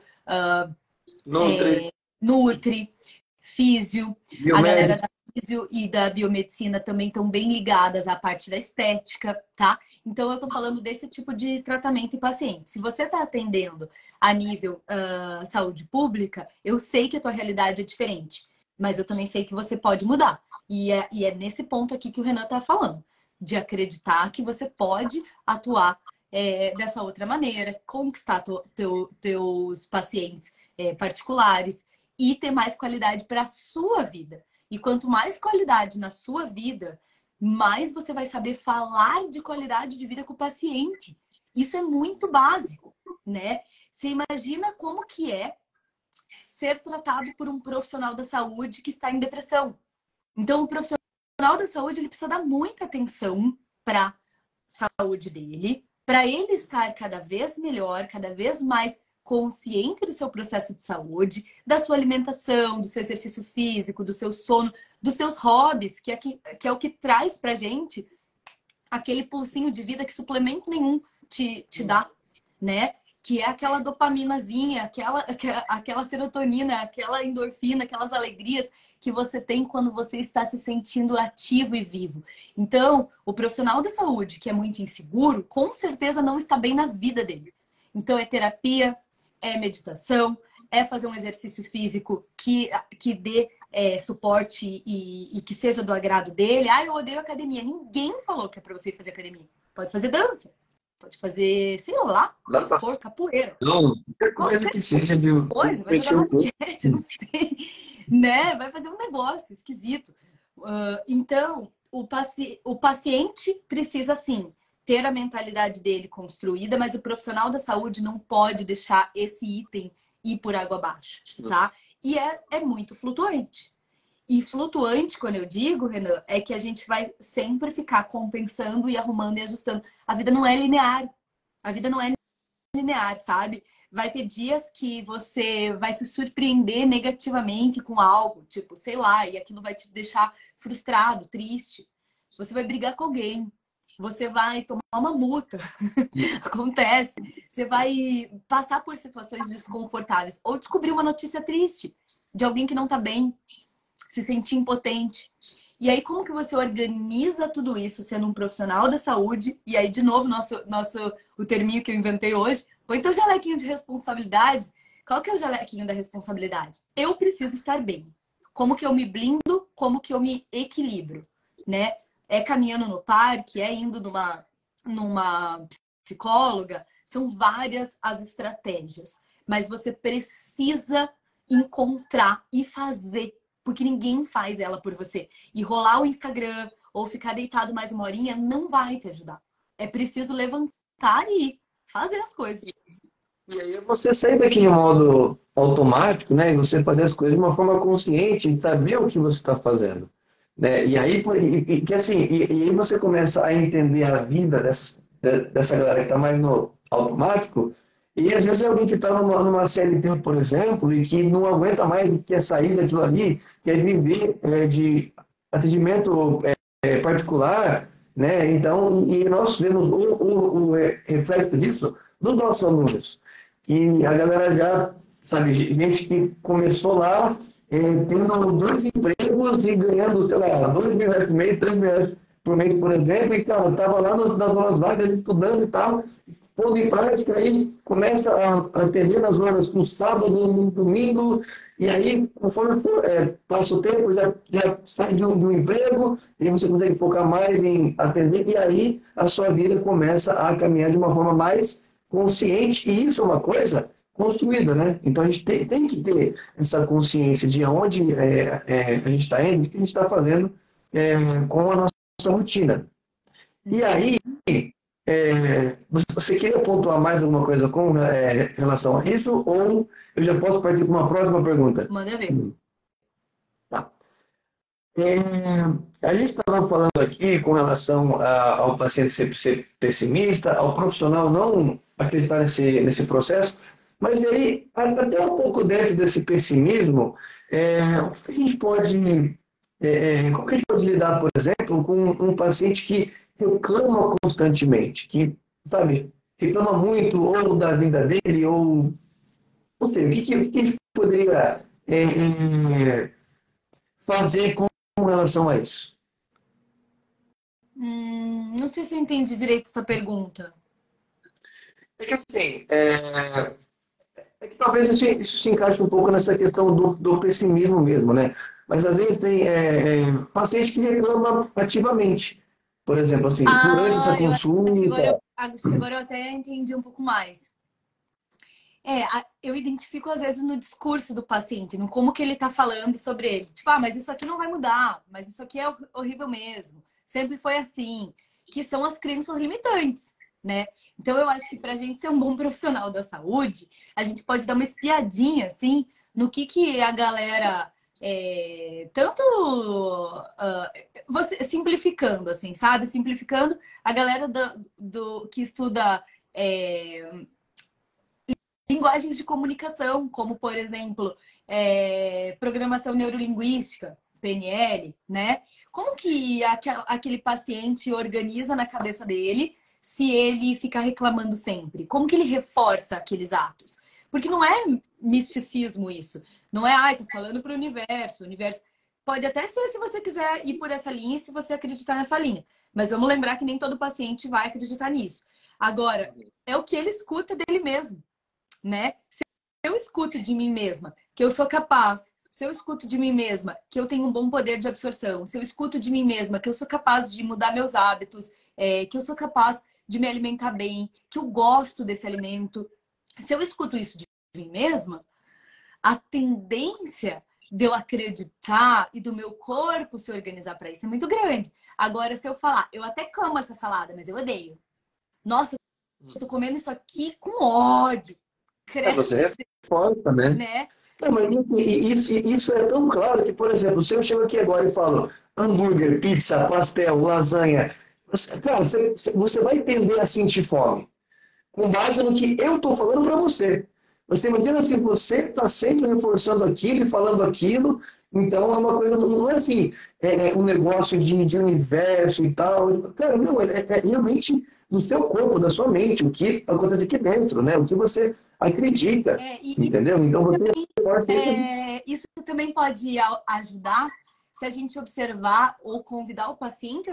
Nutri, nutri, físio. A galera biomédico. da físio e da biomedicina também estão bem ligadas à parte da estética, tá? Então, eu estou falando desse tipo de tratamento em paciente. Se você está atendendo a nível saúde pública, eu sei que a tua realidade é diferente, mas eu também sei que você pode mudar. E é nesse ponto aqui que o Renan está falando, de acreditar que você pode atuar dessa outra maneira, conquistar teus pacientes particulares e ter mais qualidade para a sua vida. E quanto mais qualidade na sua vida, mais você vai saber falar de qualidade de vida com o paciente. Isso é muito básico, né? Você imagina como que é ser tratado por um profissional da saúde que está em depressão. Então, o profissional da saúde ele precisa dar muita atenção para a saúde dele, para ele estar cada vez melhor, cada vez mais consciente do seu processo de saúde, da sua alimentação, do seu exercício físico, do seu sono, dos seus hobbies, que é o que traz pra gente aquele pulsinho de vida que suplemento nenhum te dá, né? Que é aquela dopaminazinha, aquela serotonina, aquela endorfina, aquelas alegrias que você tem quando você está se sentindo ativo e vivo. Então, o profissional da saúde que é muito inseguro, com certeza não está bem na vida dele. Então, é terapia, é meditação, é fazer um exercício físico que dê suporte e que seja do agrado dele. Ah, eu odeio academia. Ninguém falou que é para você fazer academia. Pode fazer dança, pode fazer, sei lá, o que for, capoeira. Não, qualquer coisa que seja de Coisa, vai mexer jogar o corpo. basquete, não sei, né? Vai fazer um negócio esquisito. Então, o paciente precisa, sim, ter a mentalidade dele construída, mas o profissional da saúde não pode deixar esse item ir por água abaixo, tá? E é muito flutuante. E flutuante, quando eu digo, Renan, é que a gente vai sempre ficar compensando e arrumando e ajustando. A vida não é linear. A vida não é linear, sabe? Vai ter dias que você vai se surpreender negativamente com algo, tipo, sei lá, e aquilo vai te deixar frustrado, triste. Você vai brigar com alguém, você vai tomar uma multa, acontece. Você vai passar por situações desconfortáveis ou descobrir uma notícia triste de alguém que não tá bem, se sentir impotente. E aí, como que você organiza tudo isso sendo um profissional da saúde? E aí, de novo, o terminho que eu inventei hoje, põe teu jalequinho de responsabilidade. Qual que é o jalequinho da responsabilidade? Eu preciso estar bem. Como que eu me blindo? Como que eu me equilibro? Né? É caminhando no parque? É indo numa psicóloga? São várias as estratégias. Mas você precisa encontrar e fazer, porque ninguém faz ela por você. E rolar o Instagram ou ficar deitado mais uma horinha não vai te ajudar. É preciso levantar e fazer as coisas. E aí você sair daquele modo automático, né? E você fazer as coisas de uma forma consciente e saber o que você está fazendo, né? E aí, e aí você começa a entender a vida dessa galera que está mais no automático. E às vezes é alguém que está numa CLT, por exemplo, e que não aguenta mais e quer sair daquilo ali, quer viver de atendimento particular, né? Então, e nós vemos o reflexo disso nos nossos alunos. E a galera já, sabe, gente que começou lá tendo 2 empregos e ganhando, sei lá, R$ 2.000 por mês, R$ 3.000 por mês, por exemplo, e, cara, estava lá nas horas vagas estudando e tal, pondo em prática, aí começa a atender nas horas no sábado, no domingo, e aí, conforme passa o tempo, já sai de um emprego, e você consegue focar mais em atender, e aí a sua vida começa a caminhar de uma forma mais consciente, e isso é uma coisa construída, né? Então a gente tem que ter essa consciência de onde a gente está indo, o que a gente está fazendo com a nossa rotina. E aí, você queria pontuar mais alguma coisa com relação a isso, ou eu já posso partir para uma próxima pergunta? Manda ver. Tá. A gente estava falando aqui com relação ao paciente ser pessimista, ao profissional não acreditar nesse processo, mas aí, até um pouco dentro desse pessimismo, o que a gente pode Como que a gente pode lidar, por exemplo, com um paciente que reclama constantemente, que, sabe, reclama muito ou da vida dele, ou não sei, o que a gente poderia fazer com relação a isso? Não sei se eu entendi direito sua pergunta. É que assim, é que talvez isso se encaixe um pouco nessa questão do pessimismo mesmo, né? Mas às vezes tem paciente que reclama ativamente. Por exemplo, assim, durante essa Ah, eu consulta. acho que agora eu até entendi um pouco mais. Eu identifico às vezes no discurso do paciente, no como que ele tá falando sobre ele. Tipo, mas isso aqui não vai mudar, mas isso aqui é horrível mesmo. Sempre foi assim, que são as crenças limitantes, né? Então eu acho que pra gente ser um bom profissional da saúde, a gente pode dar uma espiadinha, assim, no que a galera tanto você simplificando, assim, sabe? Simplificando a galera do que estuda linguagens de comunicação, como, por exemplo, programação neurolinguística, PNL, né? Como que aquele paciente organiza na cabeça dele se ele ficar reclamando sempre? Como que ele reforça aqueles atos? Porque não é misticismo isso. Não é, tá falando para o universo. O universo pode até ser se você quiser ir por essa linha e se você acreditar nessa linha. Mas vamos lembrar que nem todo paciente vai acreditar nisso. Agora, é o que ele escuta dele mesmo, né? Se eu escuto de mim mesma que eu sou capaz, se eu escuto de mim mesma que eu tenho um bom poder de absorção, se eu escuto de mim mesma que eu sou capaz de mudar meus hábitos, que eu sou capaz de me alimentar bem, que eu gosto desse alimento, se eu escuto isso de mim mesma, a tendência de eu acreditar e do meu corpo se organizar para isso é muito grande. Agora, se eu falar, eu até como essa salada, mas eu odeio. Nossa, eu tô comendo isso aqui com ódio. Credo, Você reforça, né? né? Não, mas assim, isso é tão claro que, por exemplo, se eu chego aqui agora e falo hambúrguer, pizza, pastel, lasanha, cara, você vai tender a sentir fome, com base no que eu estou falando para você. Você imagina se você está sempre reforçando aquilo e falando aquilo, então é uma coisa, não é assim, um negócio de universo e tal. Cara, não, é realmente do seu corpo, da sua mente, o que acontece aqui dentro, né? O que você acredita, E entendeu? Então você também, reforça isso. isso também pode ajudar se a gente observar ou convidar o paciente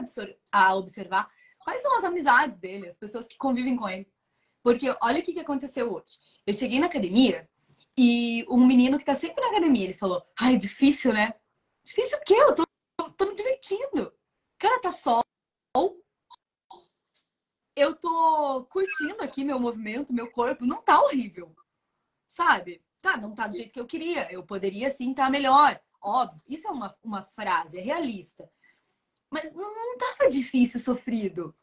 a observar quais são as amizades dele, as pessoas que convivem com ele. Porque olha o que aconteceu hoje. Eu cheguei na academia e um menino que tá sempre na academia, ele falou: ai, difícil, né? Difícil o quê? Tô me divertindo. Cara, tá sol. Eu tô curtindo aqui meu movimento, meu corpo. Não tá horrível, sabe? Tá, não tá do jeito que eu queria. Eu poderia sim estar melhor. Óbvio, isso é uma frase, é realista. Mas não tava difícil, sofrido.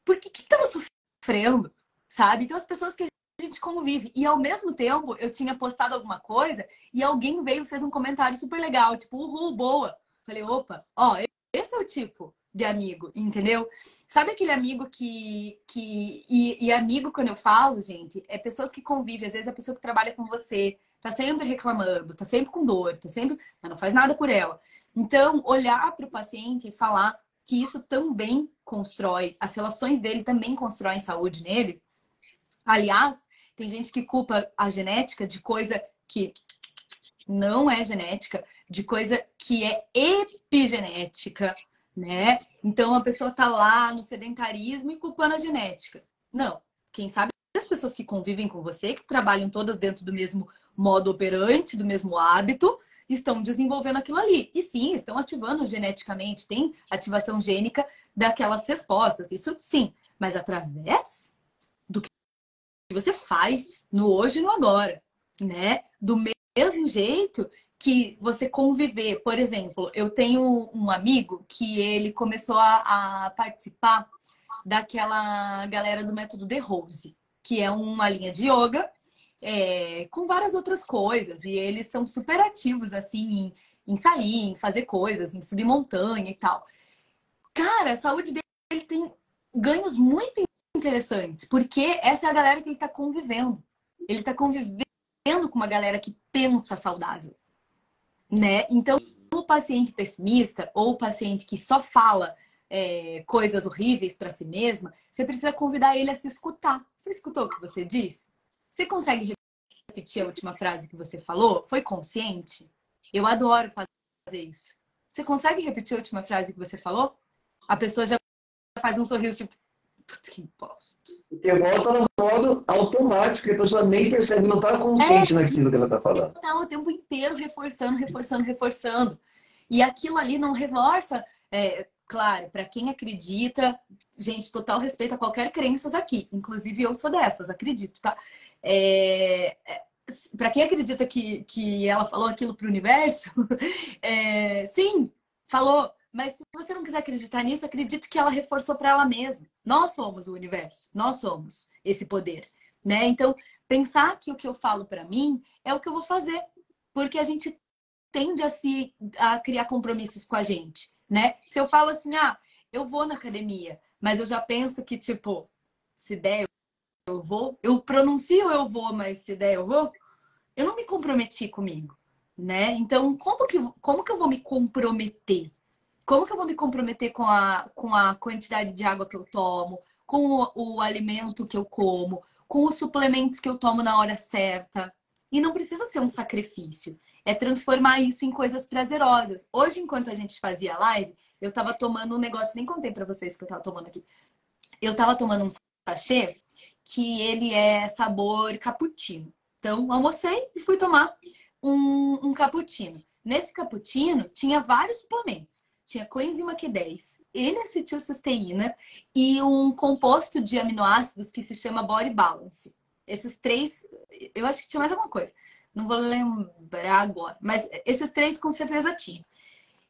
Por que tava sofrendo, sabe? Então as pessoas que a gente convive. E ao mesmo tempo, eu tinha postado alguma coisa e alguém veio e fez um comentário super legal, tipo, uhul, boa. Falei, opa, ó, esse é o tipo de amigo, entendeu? Sabe aquele amigo e amigo, quando eu falo, gente, é pessoas que convivem. Às vezes a pessoa que trabalha com você tá sempre reclamando, tá sempre com dor, tá sempre, mas não faz nada por ela. Então, olhar para o paciente e falar que isso também constrói, as relações dele também constroem saúde nele. Aliás, tem gente que culpa a genética de coisa que não é genética, de coisa que é epigenética, né? Então a pessoa tá lá no sedentarismo e culpando a genética. Não, quem sabe as pessoas que convivem com você, que trabalham todas dentro do mesmo modo operante, do mesmo hábito, estão desenvolvendo aquilo ali. E sim, estão ativando geneticamente, tem ativação gênica daquelas respostas, isso sim, mas através do que você faz no hoje e no agora, né? Do mesmo jeito que você conviver. Por exemplo, eu tenho um amigo que ele começou a participar daquela galera do método The Rose, que é uma linha de yoga com várias outras coisas. E eles são super ativos, assim, em sair, em fazer coisas, em subir montanha e tal. Cara, a saúde dele tem ganhos muito interessantes, porque essa é a galera que ele tá convivendo. Ele tá convivendo com uma galera que pensa saudável, né? Então, o o paciente pessimista ou o paciente que só fala coisas horríveis para si mesma, você precisa convidar ele a se escutar. Você escutou o que você disse? Você consegue repetir a última frase que você falou? Foi consciente? Eu adoro fazer isso. Você consegue repetir a última frase que você falou? A pessoa já faz um sorriso tipo, puta que bosta. Porque volta no modo automático, que a pessoa nem percebe, não está consciente naquilo que ela está falando. Tá o tempo inteiro reforçando, reforçando, reforçando. E aquilo ali não reforça, claro, para quem acredita, gente, total respeito a qualquer crenças aqui. Inclusive eu sou dessas, acredito, tá? Para quem acredita que ela falou aquilo para o universo, sim, falou. Mas se você não quiser acreditar nisso, acredito que ela reforçou para ela mesma. Nós somos o universo, nós somos esse poder, né? Então, pensar que o que eu falo para mim é o que eu vou fazer, porque a gente tende a criar compromissos com a gente, né? Se eu falo assim, eu vou na academia, mas eu já penso que, tipo, se der eu vou, eu pronuncio eu vou, mas se der eu vou, eu não me comprometi comigo, né? Então, como que eu vou me comprometer? Como que eu vou me comprometer com a quantidade de água que eu tomo, com o alimento que eu como, com os suplementos que eu tomo na hora certa? E não precisa ser um sacrifício. É transformar isso em coisas prazerosas. Hoje, enquanto a gente fazia live, eu tava tomando um negócio, nem contei pra vocês que eu tava tomando aqui. Eu tava tomando um sachê que ele é sabor cappuccino. Então, almocei e fui tomar um cappuccino. Nesse cappuccino, tinha vários suplementos. Tinha coenzima Q10, N-acetilcisteína e um composto de aminoácidos que se chama Body Balance. Esses três, eu acho que tinha mais alguma coisa. Não vou lembrar agora, mas esses três com certeza tinha.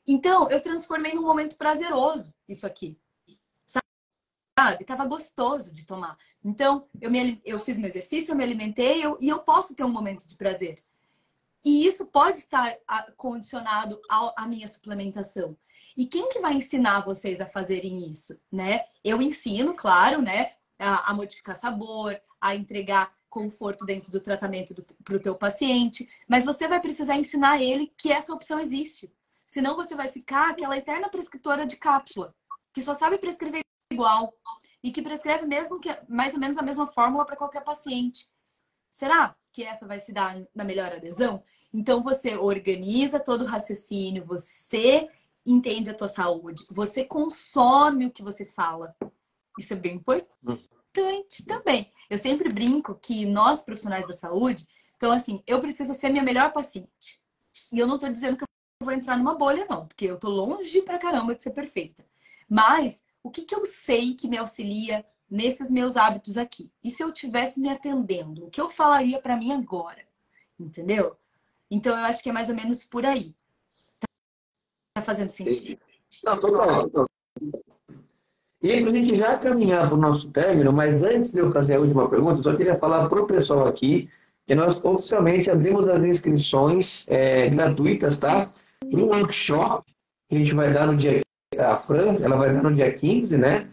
Então, eu transformei num momento prazeroso isso aqui. Sabe? Tava gostoso de tomar. Então, eu fiz meu exercício, eu me alimentei e eu posso ter um momento de prazer. E isso pode estar condicionado à minha suplementação. E quem que vai ensinar vocês a fazerem isso, né? Eu ensino, claro, né? A modificar sabor, a entregar conforto dentro do tratamento para o teu paciente. Mas você vai precisar ensinar ele que essa opção existe. Senão você vai ficar aquela eterna prescritora de cápsula, que só sabe prescrever igual. E que prescreve mesmo que mais ou menos a mesma fórmula para qualquer paciente. Será que essa vai se dar na melhor adesão? Então você organiza todo o raciocínio, você entende a tua saúde, você consome o que você fala. Isso é bem importante também. Eu sempre brinco que nós, profissionais da saúde, então assim, eu preciso ser minha melhor paciente. E eu não tô dizendo que eu vou entrar numa bolha, não, porque eu tô longe pra caramba de ser perfeita. Mas o que eu sei que me auxilia nesses meus hábitos aqui? E se eu tivesse me atendendo, o que eu falaria para mim agora? Entendeu? Então, eu acho que é mais ou menos por aí. Tá fazendo sentido? Não, total, total. E aí, para a gente já caminhar para o nosso término, mas antes de eu fazer a última pergunta, eu só queria falar para o pessoal aqui que nós oficialmente abrimos as inscrições gratuitas, tá? Para o workshop que a gente vai dar no dia... A Fran, ela vai dar no dia 15, né?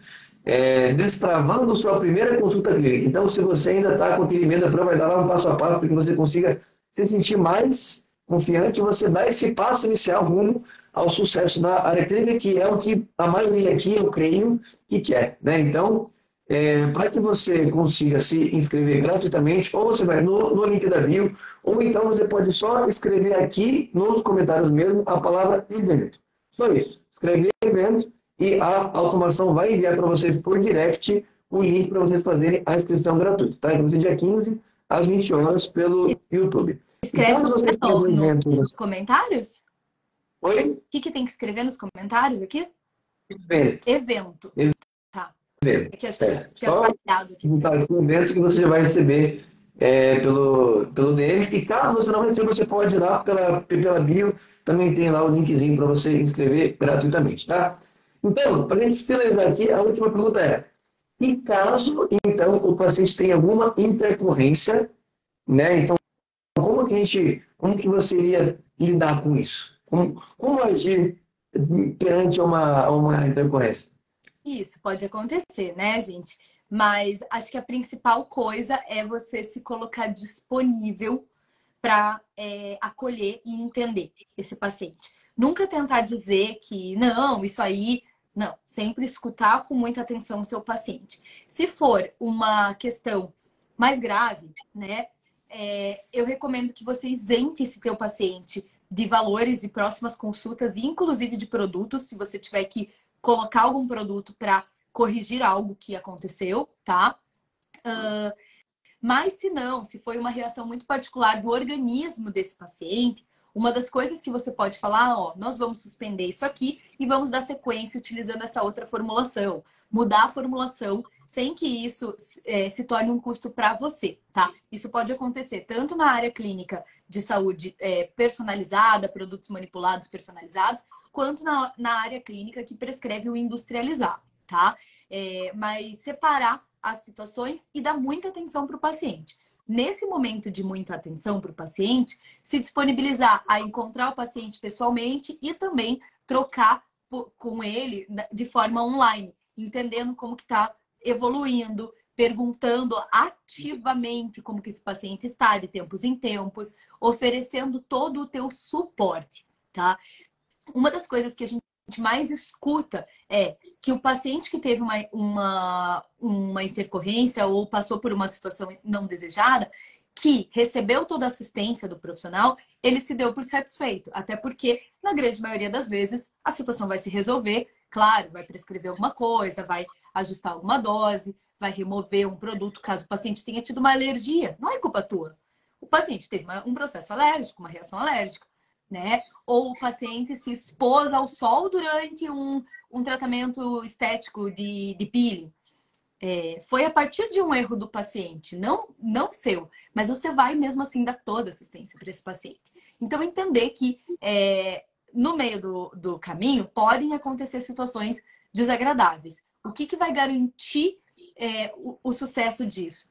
Destravando sua primeira consulta clínica. Então, se você ainda está com aquele medo, a Fran vai dar lá um passo a passo para que você consiga se sentir mais confiante, você dá esse passo inicial rumo ao sucesso na área clínica, que é o que a maioria aqui, eu creio, que quer, né? Então, para que você consiga se inscrever gratuitamente, ou você vai no link da bio, ou então você pode só escrever aqui nos comentários mesmo a palavra evento. Só isso. Escrever evento e a automação vai enviar para vocês por direct o link para vocês fazerem a inscrição gratuita, tá? Então, dia 15 às 20 horas pelo YouTube. Escreve nos comentários? Oi? O que tem que escrever nos comentários aqui? Evento. Tá. Evento. É que acho que Só botar aqui o evento que você já vai receber pelo DM. E caso você não receba, você pode ir lá pela bio. Também tem lá o linkzinho para você inscrever gratuitamente, tá? Então, para a gente finalizar aqui, a última pergunta é: e caso, então, o paciente tenha alguma intercorrência, né? Então, como que você iria lidar com isso? Como agir perante uma intercorrência? Isso pode acontecer, né, gente? Mas acho que a principal coisa é você se colocar disponível para acolher e entender esse paciente. Nunca tentar dizer que não, isso aí. Não, sempre escutar com muita atenção o seu paciente. Se for uma questão mais grave, né, eu recomendo que você isente esse teu paciente de valores de próximas consultas, inclusive de produtos, se você tiver que colocar algum produto para corrigir algo que aconteceu, tá? Mas se não, se foi uma reação muito particular do organismo desse paciente, uma das coisas que você pode falar, ó, nós vamos suspender isso aqui e vamos dar sequência utilizando essa outra formulação. Mudar a formulação sem que isso se torne um custo para você, tá? Isso pode acontecer tanto na área clínica de saúde personalizada, produtos manipulados personalizados, quanto na área clínica que prescreve o industrializado, tá? Mas separar as situações e dar muita atenção para o paciente. Nesse momento de muita atenção para o paciente, se disponibilizar a encontrar o paciente pessoalmente e também trocar com ele de forma online, entendendo como que está evoluindo, perguntando ativamente como que esse paciente está de tempos em tempos, oferecendo todo o teu suporte, tá? Uma das coisas que a gente mais escuta é que o paciente que teve uma intercorrência ou passou por uma situação não desejada, que recebeu toda a assistência do profissional, ele se deu por satisfeito. Até porque, na grande maioria das vezes, a situação vai se resolver. Claro, vai prescrever alguma coisa, vai ajustar alguma dose, vai remover um produto caso o paciente tenha tido uma alergia. Não é culpa tua. O paciente teve um processo alérgico, uma reação alérgica, né? Ou o paciente se expôs ao sol durante um tratamento estético de peeling. Foi a partir de um erro do paciente, não seu, mas você vai mesmo assim dar toda assistência para esse paciente. Então, entender que no meio do caminho podem acontecer situações desagradáveis. O que vai garantir o sucesso disso?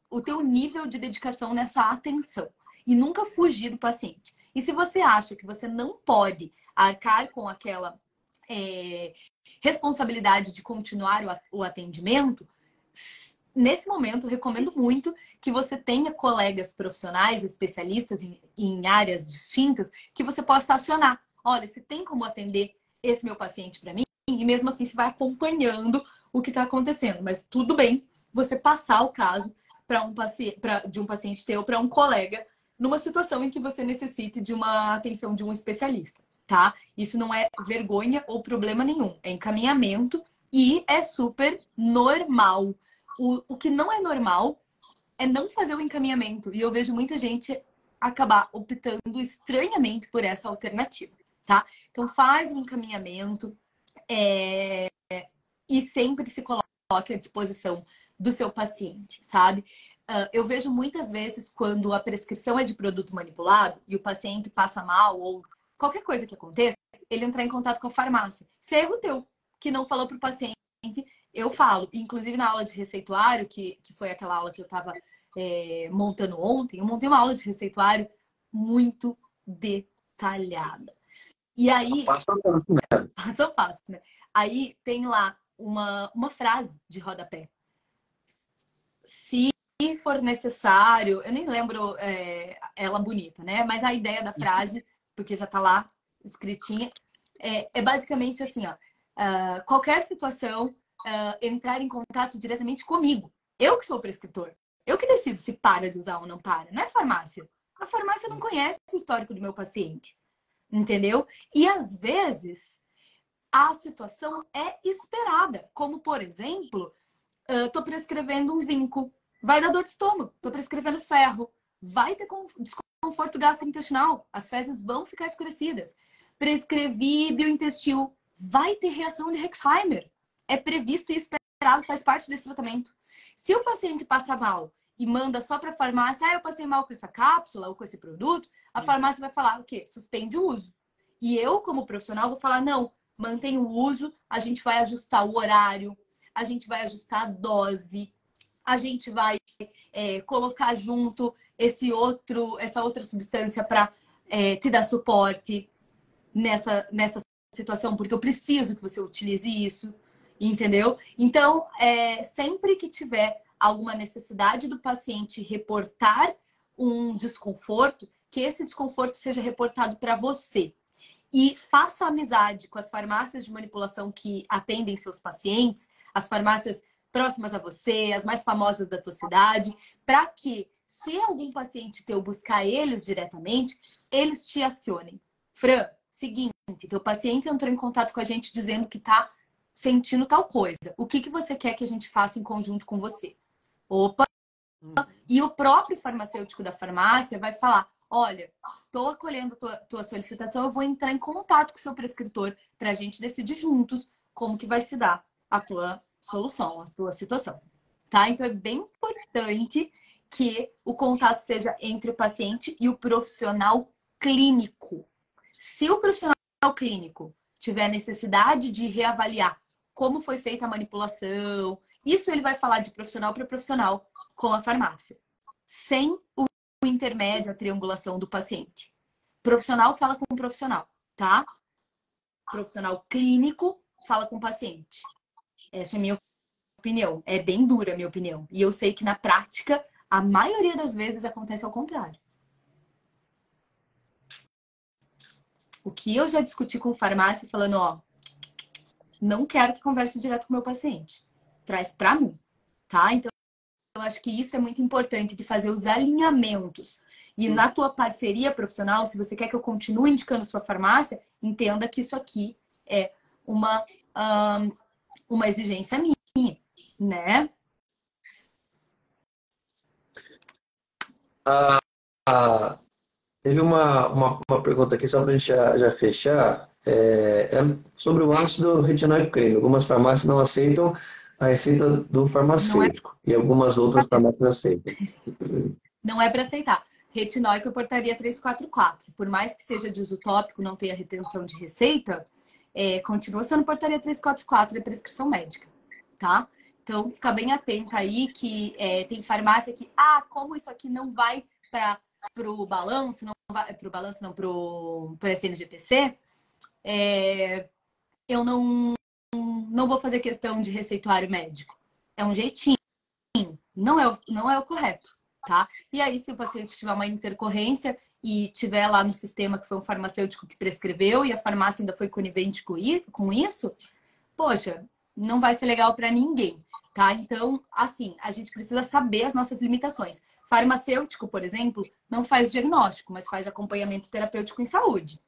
O teu nível de dedicação nessa atenção. E nunca fugir do paciente. E se você acha que você não pode arcar com aquela responsabilidade de continuar o atendimento, nesse momento, eu recomendo muito que você tenha colegas profissionais, especialistas em áreas distintas, que você possa acionar. Olha, se tem como atender esse meu paciente para mim, e mesmo assim você vai acompanhando o que está acontecendo. Mas tudo bem você passar o caso de um paciente teu para um colega, numa situação em que você necessite de uma atenção de um especialista, tá? Isso não é vergonha ou problema nenhum. É encaminhamento e é super normal. O que não é normal é não fazer o encaminhamento. E eu vejo muita gente acabar optando estranhamente por essa alternativa, tá? Então faz o encaminhamento e sempre se coloque à disposição do seu paciente, sabe? Eu vejo muitas vezes quando a prescrição é de produto manipulado e o paciente passa mal ou qualquer coisa que aconteça, ele entrar em contato com a farmácia. Isso é erro teu, que não falou para o paciente. Eu falo, inclusive na aula de receituário, que foi aquela aula que eu estava montando ontem, eu montei uma aula de receituário muito detalhada. E aí... Passo a passo, né? Passo a passo, né? Aí tem lá uma frase de rodapé. Se for necessário, eu nem lembro ela bonita, né? Mas a ideia da frase, porque já tá lá escritinha, é basicamente assim, ó. Qualquer situação, entrar em contato diretamente comigo. Eu que sou o prescritor. Eu que decido se para de usar ou não para. Não é farmácia. A farmácia não conhece o histórico do meu paciente. Entendeu? E às vezes a situação é esperada. Como, por exemplo, tô prescrevendo um zinco. Vai dar dor de estômago. Tô prescrevendo ferro. Vai ter desconforto gastrointestinal. As fezes vão ficar escurecidas. Prescrevi biointestil. Vai ter reação de Herxheimer. É previsto e esperado, faz parte desse tratamento. Se o paciente passa mal e manda só para a farmácia, eu passei mal com essa cápsula ou com esse produto, a farmácia vai falar o quê? Suspende o uso. E eu, como profissional, vou falar, não, mantém o uso, a gente vai ajustar o horário, a gente vai ajustar a dose, a gente vai colocar junto essa outra substância para te dar suporte nessa situação, porque eu preciso que você utilize isso, entendeu? Então, sempre que tiver alguma necessidade do paciente reportar um desconforto, que esse desconforto seja reportado para você. E faça amizade com as farmácias de manipulação que atendem seus pacientes, as farmácias próximas a você, as mais famosas da tua cidade, para que, se algum paciente teu buscar eles diretamente, eles te acionem. Fran, seguinte, teu paciente entrou em contato com a gente dizendo que está sentindo tal coisa. O que você quer que a gente faça em conjunto com você? Opa! E o próprio farmacêutico da farmácia vai falar: olha, estou acolhendo tua solicitação, eu vou entrar em contato com o seu prescritor para a gente decidir juntos como que vai se dar a tua solução, a tua situação. Tá? Então é bem importante que o contato seja entre o paciente e o profissional clínico. Se o profissional clínico tiver necessidade de reavaliar como foi feita a manipulação, isso ele vai falar de profissional para profissional com a farmácia, sem o intermédio, a triangulação do paciente. Profissional fala com o profissional, tá? Profissional clínico fala com o paciente. Essa é a minha opinião. É bem dura a minha opinião. E eu sei que na prática, a maioria das vezes acontece ao contrário. O que eu já discuti com farmácia falando, ó, não quero que converse direto com o meu paciente. Traz pra mim, tá? Então, eu acho que isso é muito importante de fazer os alinhamentos. E na tua parceria profissional, se você quer que eu continue indicando sua farmácia, entenda que isso aqui é uma exigência minha, né? Teve uma pergunta aqui, só para a gente já fechar, é sobre o ácido retinóico creme. Algumas farmácias não aceitam a receita do Não é, farmacêutico e algumas outras farmácias aceitam. não é para aceitar. Retinóico é portaria 344. Por mais que seja de uso tópico, não tenha retenção de receita, continua sendo portaria 344, é prescrição médica, tá? Então, fica bem atenta aí que tem farmácia que, como isso aqui não vai para o balanço, não vai para o balanço, não, para o SNGPC, eu não vou fazer questão de receituário médico. É um jeitinho, não é o correto, tá? E aí, se o paciente tiver uma intercorrência e tiver lá no sistema que foi um farmacêutico que prescreveu e a farmácia ainda foi conivente com isso, poxa, não vai ser legal para ninguém, tá? Então, assim, a gente precisa saber as nossas limitações. Farmacêutico, por exemplo, não faz diagnóstico, mas faz acompanhamento terapêutico em saúde,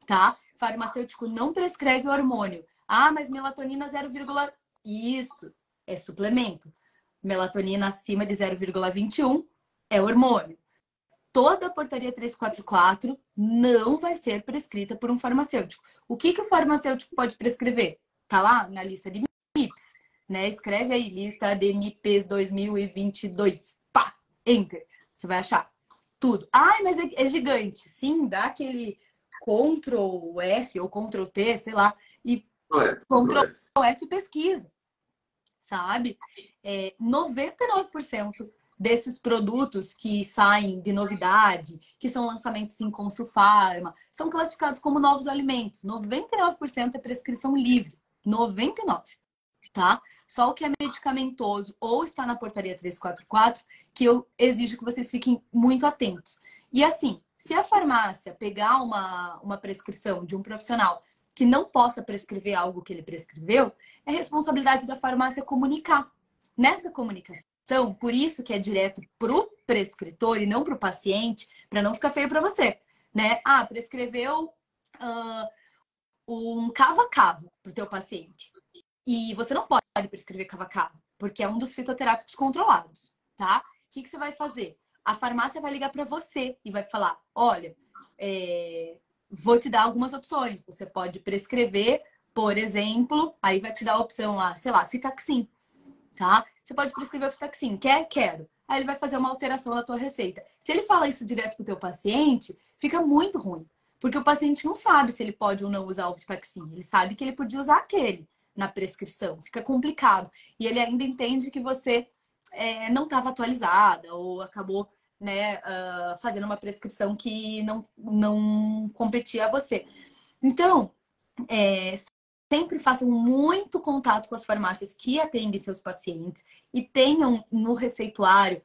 tá? Farmacêutico não prescreve hormônio. Mas melatonina 0, isso é suplemento. Melatonina acima de 0,21 é hormônio. Toda a portaria 344 não vai ser prescrita por um farmacêutico. O que o farmacêutico pode prescrever? Tá lá na lista de MIPs, né? Escreve aí, lista de MIPs 2022. Pá, enter. Você vai achar tudo. Mas é gigante. Sim, dá aquele Ctrl F ou Ctrl T, sei lá, e Ctrl F pesquisa, sabe? 99% desses produtos que saem de novidade, que são lançamentos em Consulfarma, são classificados como novos alimentos. 99% é prescrição livre. 99%, tá? Só o que é medicamentoso ou está na portaria 344 que eu exijo que vocês fiquem muito atentos. E assim, se a farmácia pegar uma prescrição de um profissional que não possa prescrever algo que ele prescreveu, é responsabilidade da farmácia comunicar. Nessa comunicação, por isso que é direto para o prescritor e não para o paciente, para não ficar feio para você, né? Prescreveu um cava-cavo para o teu paciente. E você não pode prescrever cava-cavo, porque é um dos fitoterápicos controlados, tá? O que você vai fazer? A farmácia vai ligar para você e vai falar, olha, vou te dar algumas opções. Você pode prescrever, por exemplo, aí vai te dar a opção lá, sei lá, Fitaxin, tá? Você pode prescrever o Fitaxin. Quer? Quero. Aí ele vai fazer uma alteração na tua receita. Se ele fala isso direto pro teu paciente, fica muito ruim. Porque o paciente não sabe se ele pode ou não usar o Fitaxin. Ele sabe que ele podia usar aquele na prescrição. Fica complicado. E ele ainda entende que você não estava atualizada ou acabou, né, fazendo uma prescrição que não competia a você. Então, sempre façam muito contato com as farmácias que atendem seus pacientes e tenham no receituário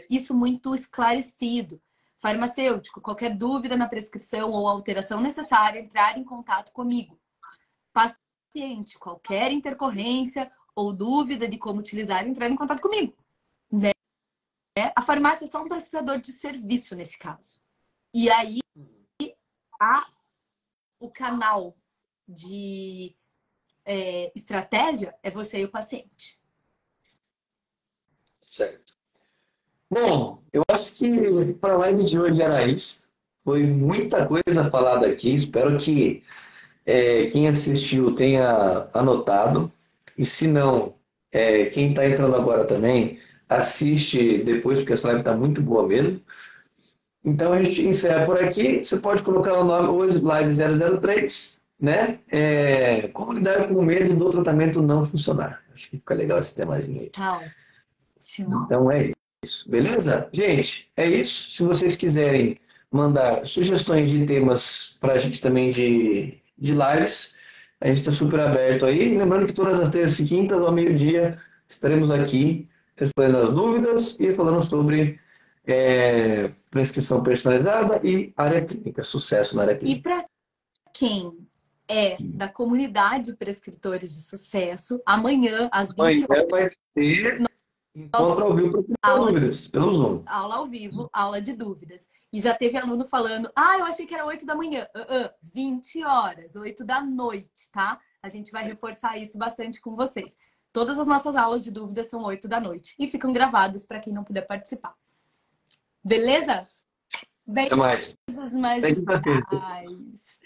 isso muito esclarecido. Farmacêutico, qualquer dúvida na prescrição ou alteração necessária, entrar em contato comigo. Paciente, qualquer intercorrência ou dúvida de como utilizar, entrar em contato comigo. Né? A farmácia é só um prestador de serviço nesse caso. E aí, o canal de estratégia é você e o paciente. Certo. Bom, eu acho que para a live de hoje era isso. Foi muita coisa falada aqui. Espero que quem assistiu tenha anotado. E se não, quem está entrando agora também, assiste depois, porque essa live está muito boa mesmo. Então a gente encerra por aqui. Você pode colocar o nome hoje, Live 003, né? Como lidar com o medo do tratamento não funcionar. Acho que fica legal esse temazinho aí. Tá ótimo. Então é isso, beleza? Gente, é isso. Se vocês quiserem mandar sugestões de temas para a gente também de lives, a gente está super aberto aí. Lembrando que todas as terças e quintas, ao meio-dia, estaremos aqui respondendo as dúvidas e falando sobre prescrição personalizada e área clínica, sucesso na área E clínica. para quem é da comunidade de prescritores de sucesso, amanhã, às 20 Amanhã horas, vai ter encontro ao vivo para aula, dúvidas, pelo Zoom. aula ao vivo, aula de dúvidas. E já teve aluno falando, eu achei que era 8 da manhã. 20 horas, 8 da noite, tá? A gente vai reforçar isso bastante com vocês. Todas as nossas aulas de dúvidas são 8 da noite. E ficam gravados para quem não puder participar. Beleza? Até mais. Beijos magistrais.